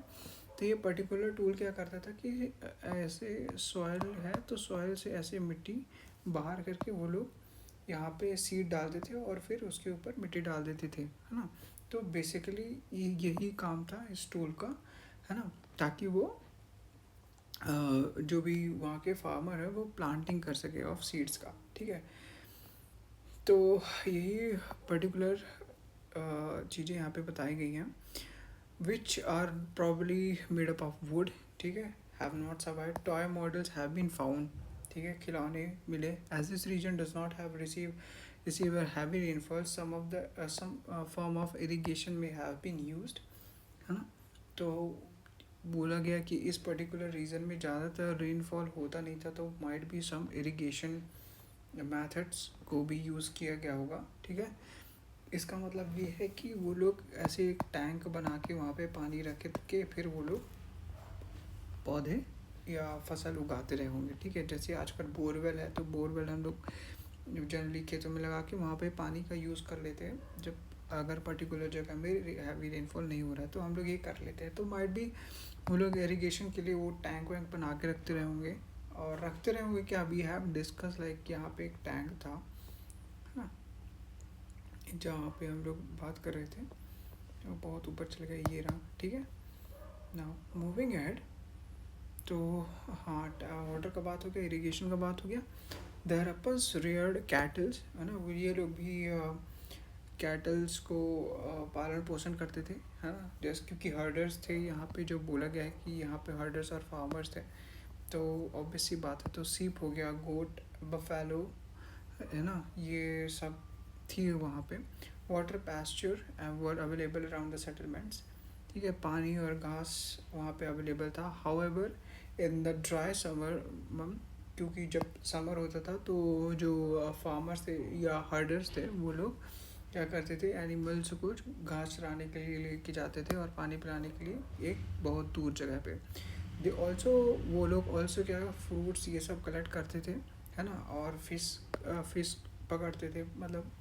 तो ये पर्टिकुलर टूल क्या करता था कि ऐसे सॉइल है तो सॉइल से ऐसे मिट्टी बाहर करके वो लोग यहाँ पे सीड डालते थे और फिर उसके ऊपर मिट्टी डाल देते थे, है ना। तो बेसिकली यही काम था इस टूल का, है ना, ताकि वो जो भी वहाँ के फार्मर है वो प्लांटिंग कर सके ऑफ सीड्स का, ठीक है। तो यही पर्टिकुलर चीज़ें यहाँ पे बताई गई हैं, which are probably made up of wood, ठीक है, have not survive. Toy models have been found, ठीक है, खिलौने मिले। As this region does not have receive a heavy rainfall, some form of irrigation may have been used, है ना। तो बोला गया कि इस पर्टिकुलर रीजन में ज़्यादातर रेनफॉल होता नहीं था, तो might be some irrigation methods को भी यूज़ किया गया होगा, ठीक है। इसका मतलब ये है कि वो लोग ऐसे एक टैंक बना के वहाँ पे पानी रख के फिर वो लोग पौधे या फसल उगाते रहे होंगे, ठीक है। जैसे आजकल बोरवेल है, तो बोरवेल हम लोग जनरली खेतों में लगा के वहाँ पे पानी का यूज़ कर लेते हैं। जब अगर पर्टिकुलर जगह में हैवी रेनफॉल नहीं हो रहा है तो हम लोग ये कर लेते हैं। तो माइट भी वो लोग इरिगेशन के लिए वो टैंक वैंक बना के रखते रहे होंगे, और रखते रहे होंगे क्या, वी हैव डिस्कस लाइक यहाँ पे एक टैंक था, है ना, जहाँ पे हम लोग बात कर रहे थे, जो बहुत ऊपर चल गया, ये रहा, ठीक है। नाउ मूविंग एहेड, तो हाँ, वाटर का बात हो गया, इरिगेशन का बात हो गया। द हड़प्पन्स रेयर्ड कैटल्स, है ना, ये लोग भी कैटल्स को पालन पोषण करते थे, है ना, जैसे क्योंकि हर्डर्स थे यहाँ पे, जो बोला गया है कि यहाँ पे हर्डर्स और फार्मर्स थे, तो ऑब्वियस सी बात है। तो सीप हो गया, गोट, बफेलो, है ना, ये सब थी वहाँ पे। Water pasture were available around the settlements, ठीक है, पानी और घास वहाँ पे अवेलेबल था। However in the dry summer, क्योंकि जब समर होता था तो जो फार्मर्स थे या हर्डर्स थे वो लोग क्या करते थे, एनिमल्स को घास चराने के लिए लेके जाते थे और पानी पिलाने के लिए एक बहुत दूर जगह पे। दे ऑल्सो, वो लोग ऑल्सो क्या, फ्रूट्स ये सब कलेक्ट करते थे, है ना, और फिश पकड़ते थे, मतलब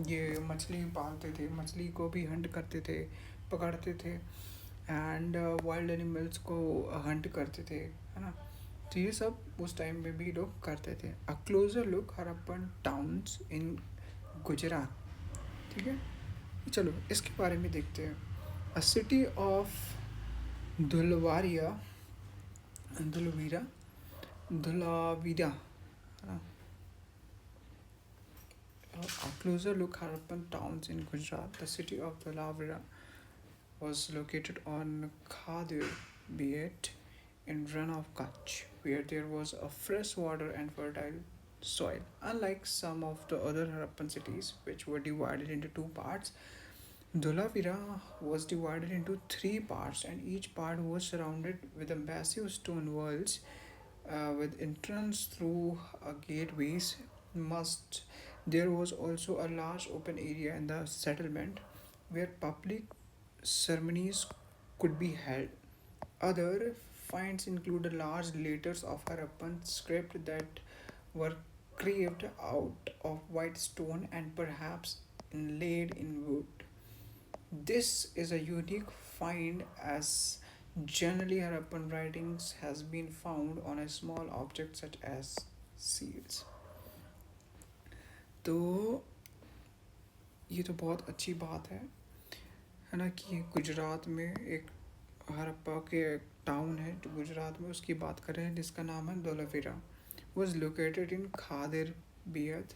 ये मछली पालते थे, मछली को भी हंट करते थे, पकड़ते थे, एंड वाइल्ड एनिमल्स को हंट करते थे, है ना। तो ये सब उस टाइम में भी लोग करते थे। A closer look Harappan towns in Gujarat, ठीक है। चलो इसके बारे में देखते हैं। A city of Dholavira, Dholavira, Dholavira, a closer look Harappan towns in Gujarat. The city of Dhalavira was located on Khadir Biat in Rann of Kutch, where there was a fresh water and fertile soil. Unlike some of the other Harappan cities, which were divided into two parts, Dholavira was divided into three parts, and each part was surrounded with a massive stone walls with entrance through gateways. Must There was also a large open area in the settlement where public ceremonies could be held. Other finds include large letters of Harappan script that were carved out of white stone and perhaps inlaid in wood. This is a unique find as generally Harappan writings has been found on a small object such as seals. तो ये तो बहुत अच्छी बात है ना, कि गुजरात में एक हड़प्पा के टाउन है जो गुजरात में, उसकी बात कर रहे हैं जिसका नाम है Dholavira. Was located in Khadir Bet,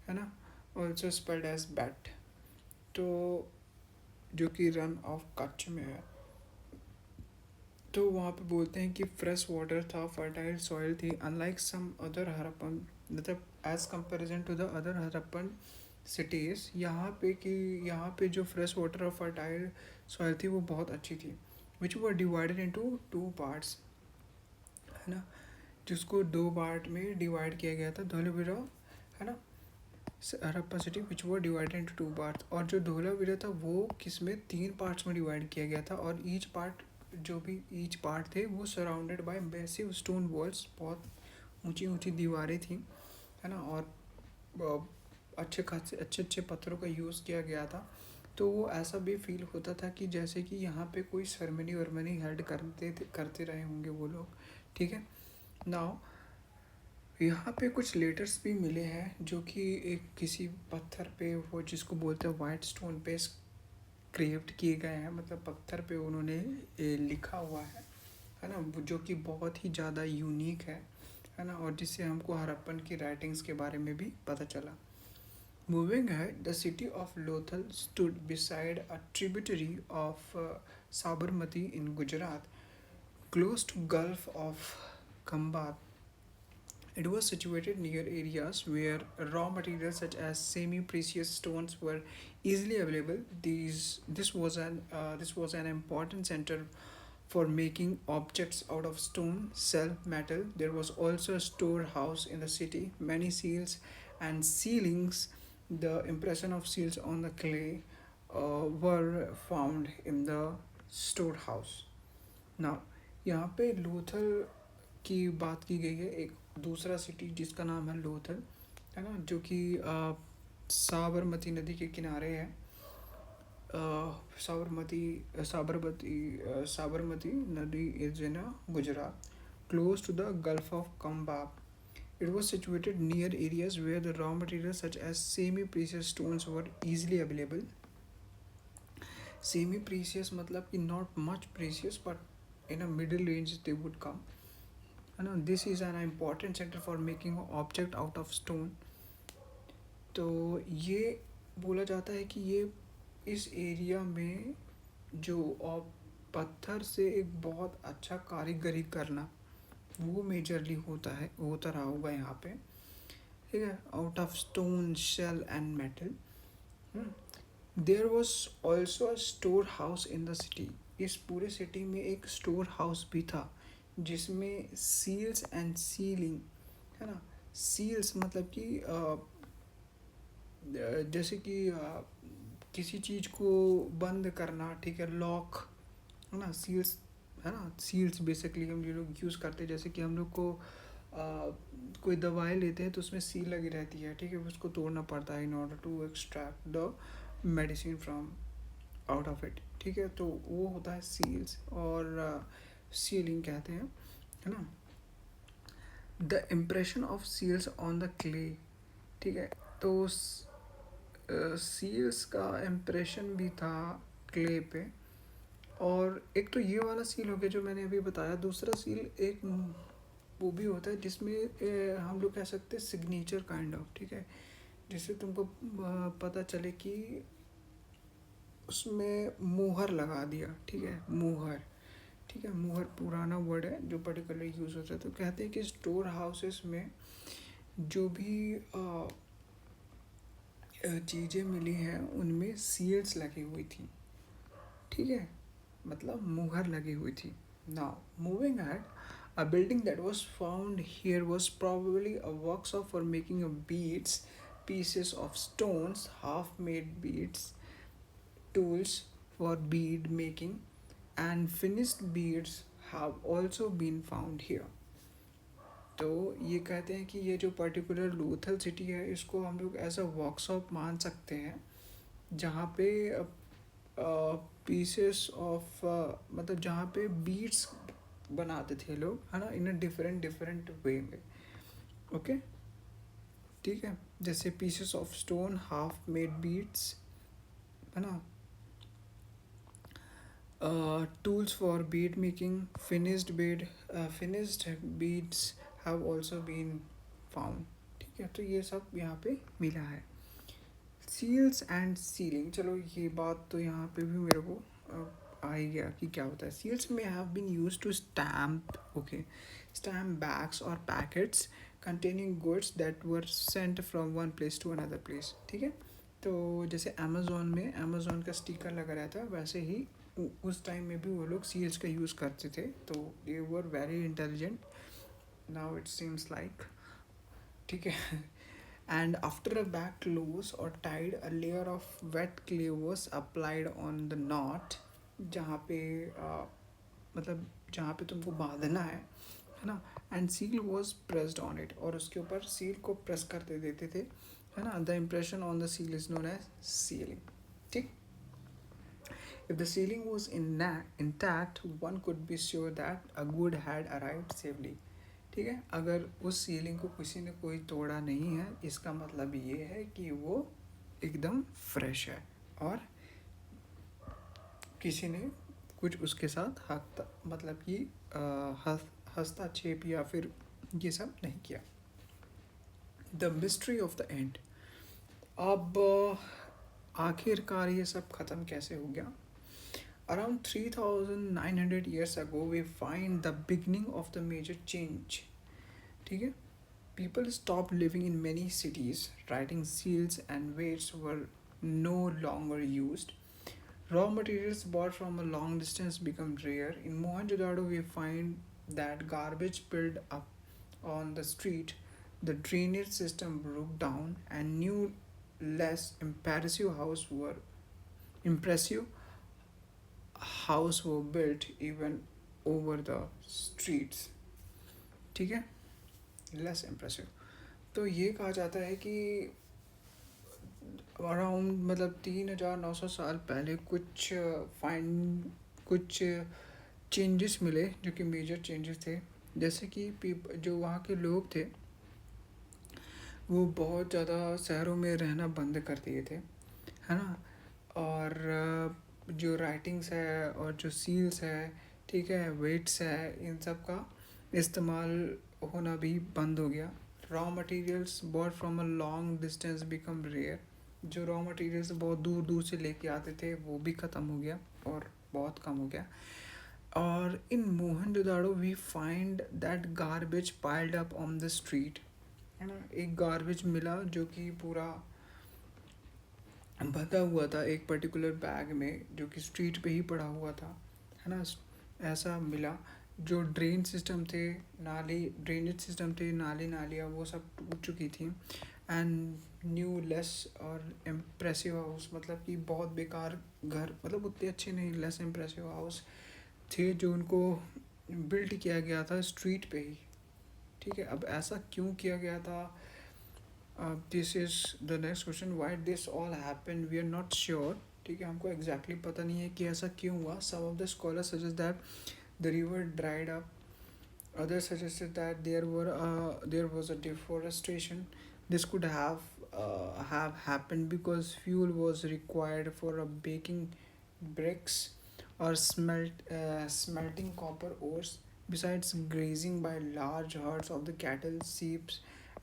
है ना, ऑल्सो स्पेल्ड एज बैट. तो जो कि रन ऑफ कच्छ में है. तो वहाँ पे बोलते हैं कि फ्रेश वाटर था, फर्टाइल सॉइल थी. अनलाइक सम अदर हड़प्पन, मतलब as comparison to the other Harappan cities, यहाँ पे जो फ्रेश वाटर और फर्टाइल सॉइल थी वो बहुत अच्छी थी. Which were divided into two parts, है ना, जिसको दो पार्ट में डिवाइड किया गया था. धोलावीरा, है ना, Harappa city which were divided into two parts. और जो धोलावीरा था वो किसमें, तीन पार्ट्स में डिवाइड किया गया था. और ईच पार्ट थे वो surrounded by massive stone walls, बहुत ऊंची ऊंची दीवारें थी, है ना. और अच्छे खासे अच्छे पत्थरों का यूज़ किया गया था. तो वो ऐसा भी फील होता था कि जैसे कि यहाँ पे कोई सेरेमनी वर्मनी हेल्ड करते रहे होंगे वो लोग. ठीक है. नाउ यहाँ पे कुछ लेटर्स भी मिले हैं जो कि एक किसी पत्थर पे, वो जिसको बोलते हैं वाइट स्टोन पे क्रिएट किए गए हैं. मतलब पत्थर पे उन्होंने लिखा हुआ है ना, जो कि बहुत ही ज़्यादा यूनिक है ना, और जिससे हमको हड़प्पन की राइटिंग्स के बारे में भी पता चला. Moving ahead, the city of Lothal stood beside a tributary of Sabarmati in Gujarat, close to Gulf of Khambat. It was situated near areas where raw materials such as semi-precious stones were easily available. This was an important center for making objects out of stone, cell, metal. There was also a storehouse in the city. Many seals and ceilings, the impression of seals on the clay, were found in the storehouse. Now, यहाँ पे लोथल की बात की गई है, एक दूसरा city जिसका नाम है लोथल, है ना, जो कि साबरमती नदी के किनारे है. साबरमती नदी is in Gujarat, close to the Gulf of Kambab. It was situated near areas where the raw materials such as semi-precious stones were easily available. Semi-precious मतलब कि not much precious, but in a middle range they would come. है ना. This is an important center for making an object out of stone. तो ये बोला जाता है कि ये इस एरिया में जो पत्थर से एक बहुत अच्छा कारीगरी करना वो मेजरली होता रहा होगा यहाँ पे. ठीक है. Out of stone, shell and metal. There was also a store house in the city. इस पूरे सिटी में एक स्टोर हाउस भी था जिसमें सील्स एंड सीलिंग, है ना. सील्स मतलब कि जैसे कि किसी चीज़ को बंद करना, ठीक है, लॉक, है ना. सील्स, है ना. सील्स बेसिकली हम जो लोग यूज़ करते हैं, जैसे कि हम लोग को कोई दवाई लेते हैं तो उसमें सील लगी रहती है, ठीक है, उसको तोड़ना पड़ता है in order to extract the medicine from out of it. ठीक है. तो वो होता है सील्स, और सीलिंग कहते हैं, है ना. The impression of seals on the clay. ठीक है. तो सील्स का इम्प्रेशन भी था क्ले पे. और एक तो ये वाला सील हो गया जो मैंने अभी बताया. दूसरा सील एक वो भी होता है जिसमें हम लोग कह सकते हैं सिग्नेचर काइंड ऑफ, ठीक है, जिससे तुमको पता चले कि उसमें मुहर लगा दिया, ठीक है, मुहर, ठीक है, मुहर पुराना वर्ड है जो पर्टिकुलर यूज़ होता है। तो कहते हैं कि स्टोर हाउसेस में जो भी चीज़ें मिली हैं उनमें सील्स लगी हुई थी, ठीक है, मतलब मुहर लगी हुई थी। Now moving eight, a building that was found here was probably a workshop for making of beads, pieces of stones, half made beads, tools for bead making, and finished beads have also been found here. तो ये कहते हैं कि ये जो particular लूथल city है इसको हम लोग एज अ वर्कशॉप मान सकते हैं, जहाँ पे पीसेस ऑफ मतलब जहाँ पे बीड्स बनाते थे लोग, है ना, इन अ डिफरेंट डिफरेंट वे में। ओके, ठीक है, जैसे pieces of stone, half made beads, है ना, tools for bead making, finished beads have also been found, ठीक है, तो ये सब यहाँ पे मिला है। सील्स एंड सीलिंग, चलो ये बात तो यहाँ पे भी मेरे को आ ही गया कि क्या होता है। सील्स में have been used to stamp, okay, stamp bags और packets containing goods that were sent from one place to another place, ठीक है। तो जैसे अमेज़ोन में अमेज़ोन का स्टिकर लगा रहता है, वैसे ही उस टाइम में भी वो लोग सील्स का यूज़ करते थे। तो they were very intelligent, now it seems like, ठीक है। And after a bag closed or tied, a layer of wet clay was applied on the knot, जहाँ पे मतलब जहाँ पे तुमको बांधना है ना, and seal was pressed on it, और उसके ऊपर सील को प्रेस करते देते थे, है ना। The impression on the seal is known as sealing, ठीक। If the ceiling was intact, one could be sure that a good had arrived safely, ठीक है। अगर उस सीलिंग को किसी ने कोई तोड़ा नहीं है, इसका मतलब ये है कि वो एकदम फ्रेश है और किसी ने कुछ उसके साथ मतलब कि हस्तक्षेप या फिर ये सब नहीं किया। The mystery of the end, अब आखिरकार ये सब ख़त्म कैसे हो गया। Around 3,900 years ago, we find the beginning of the major change, ठीक है। People stopped living in many cities, writing seals and weights were no longer used. Raw materials bought from a long distance become rare. In Mohenjo-daro, we find that garbage piled up on the street, the drainage system broke down, and new, less impressive house were built even over the streets, ठीक है, less impressive. तो ये कहा जाता है कि around मतलब 3,900 साल पहले कुछ चेंजेस मिले जो कि मेजर चेंजेस थे। जैसे कि जो वहाँ के लोग थे वो बहुत ज़्यादा शहरों में रहना बंद कर दिए थे, है ना। और जो राइटिंग्स है और जो सील्स है, ठीक है, वेट्स है, इन सब का इस्तेमाल होना भी बंद हो गया। Raw materials bought from a long distance become rare, जो रॉ मटेरियल्स बहुत दूर दूर से लेके आते थे वो भी ख़त्म हो गया और बहुत कम हो गया। और in Mohenjodaro we find that garbage piled up on the street, है ना। एक गार्बेज मिला जो कि पूरा भरा हुआ था एक पर्टिकुलर बैग में, जो कि स्ट्रीट पे ही पड़ा हुआ था, है ना। ऐसा मिला। जो ड्रेनेज सिस्टम थे, नालियाँ वो सब टूट चुकी थी। एंड न्यू लेस और इम्प्रेसिव हाउस, मतलब कि बहुत बेकार घर, मतलब उतने अच्छे नहीं, लेस इम्प्रेसिव हाउस थे जो उनको बिल्ड किया गया था स्ट्रीट पे ही, ठीक है। अब ऐसा क्यों किया गया था, this is the next question, why this all happen we are not sure, ठीक है, हमको एग्जैक्टली पता नहीं है कि ऐसा क्यों हुआ। Some of the scholars suggest that the river dried up, others suggested that there was a deforestation. This could have happened because fuel was required for baking bricks or smelting copper ores. Besides, grazing by large herds of the cattle, sheep,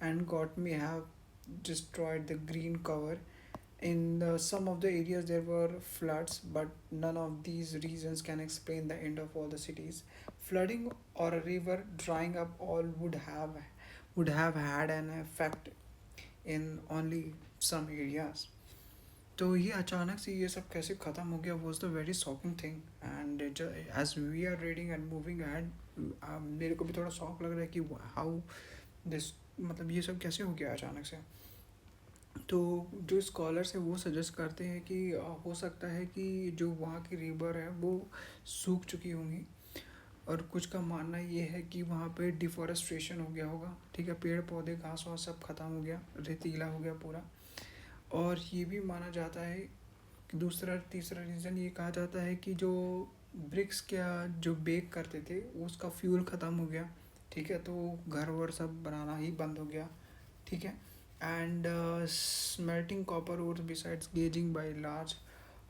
and goat may have destroyed the green cover In some of the areas there were floods, but none of these reasons can explain the end of all the cities. Flooding or a river drying up all would have had an effect in only some areas. तो ये अचानक से ये सब कैसे ख़त्म हो गया was the very shocking thing. And as we are reading and moving ahead, मेरे को भी थोड़ा शौक लग रहा है कि how this, मतलब ये सब कैसे हो गया अचानक से. तो जो स्कॉलर्स हैं वो सजेस्ट करते हैं कि हो सकता है कि जो वहाँ की रिवर है वो सूख चुकी होंगी, और कुछ का मानना ये है कि वहाँ पे डिफॉरेस्टेशन हो गया होगा. ठीक है, पेड़ पौधे घास वास सब ख़त्म हो गया, रेतीला हो गया पूरा. और ये भी माना जाता है कि दूसरा तीसरा रीज़न ये कहा जाता है कि जो ब्रिक्स क्या जो बेक करते थे उसका फ्यूल ख़त्म हो गया. ठीक है, तो घर वर सब बनाना ही बंद हो गया. ठीक है. And smelting copper ore besides gauging by large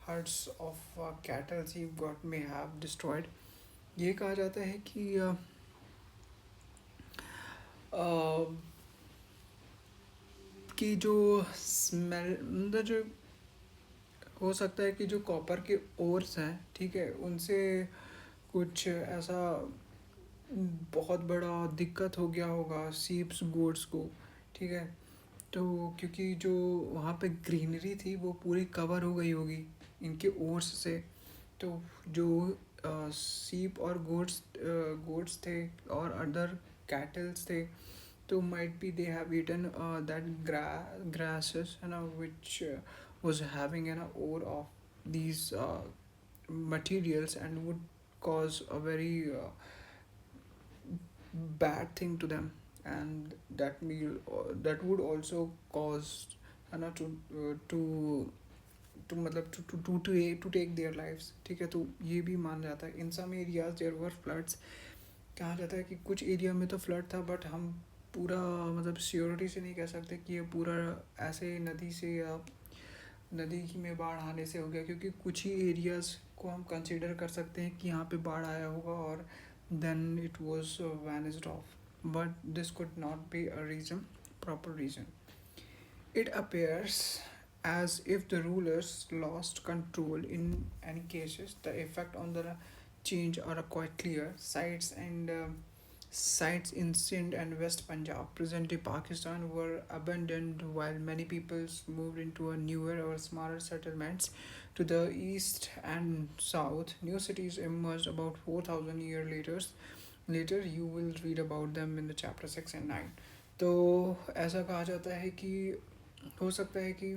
herds of cattle she got may have destroyed. ये कहा जाता है कि uh, कि जो स्मेल मतलब जो हो सकता है कि जो कॉपर के ओर्स हैं, ठीक है, उनसे कुछ ऐसा बहुत बड़ा दिक्कत हो गया होगा सीप्स गोड्स को. ठीक है, तो क्योंकि जो वहाँ पे ग्रीनरी थी वो पूरी कवर हो गई होगी इनके ओर्स से. तो जो सीप और गोट्स थे और अदर कैटल्स थे, तो might be they have eaten that grasses, which was having an ore of these materials, and would cause a very bad thing to them. And that meal that would also cause to मतलब to take their lives. ठीक है, तो ये भी मान जाता है. In some areas there were floods. कहा जाता है कि कुछ एरिया में तो फ्लड था, बट हम पूरा मतलब श्योरिटी से नहीं कह सकते कि ये पूरा ऐसे नदी से या नदी की में बाढ़ आने से हो गया, क्योंकि कुछ ही एरियाज़ को हम कंसीडर कर सकते हैं कि यहाँ पे बाढ़ आया होगा और then it was vanished off. But this could not be a reason, proper reason. It appears as if the rulers lost control in any cases. The effect on the change are quite clear. Sites in Sindh and West Punjab, present-day Pakistan, were abandoned while many peoples moved into a newer or smaller settlements to the east and south. New cities emerged about 4,000 years later. Later, you will read about them in the chapter 6 and 9. तो ऐसा कहा जाता है कि हो सकता है कि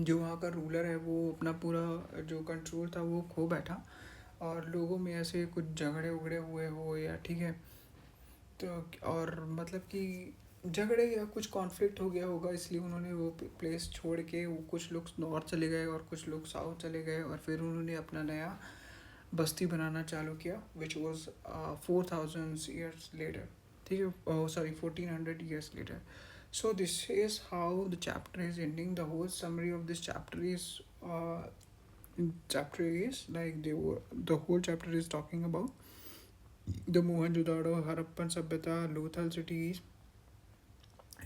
जो वहाँ का रूलर है वो अपना पूरा जो कंट्रोल था वो खो बैठा, और लोगों में ऐसे कुछ झगड़े उगड़े हुए हो, या ठीक है, तो और मतलब कि झगड़े या कुछ कॉन्फ्लिक्ट हो गया होगा, इसलिए उन्होंने वो प्लेस छोड़ के वो कुछ लोग नॉर्थ चले गए और कुछ लोग साउथ चले गए, और फिर उन्होंने अपना नया बस्ती बनाना चालू किया, विच वॉज 4,000 ईयर्स लेटर. ठीक है, sorry 1,400 years later. So this is how the chapter is ending. The whole summary of this chapter is like the whole chapter is talking about the Mohenjo-daro, Harappan Sabhyata, Lothal cities.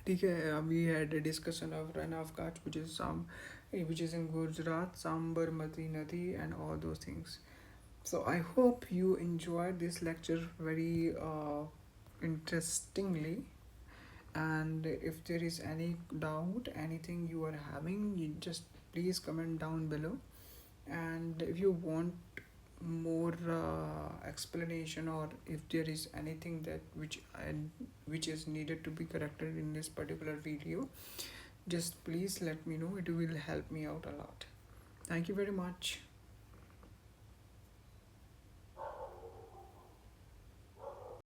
ठीक है, we had a discussion of Rana of Kutch, which is in Gujarat, Sabarmati Nadi, and all those things. So I hope you enjoyed this lecture very interestingly. And if there is any doubt, anything you are having, you just please comment down below. And if you want more explanation, or if there is anything which is needed to be corrected in this particular video, just please let me know. It will help me out a lot. Thank you very much.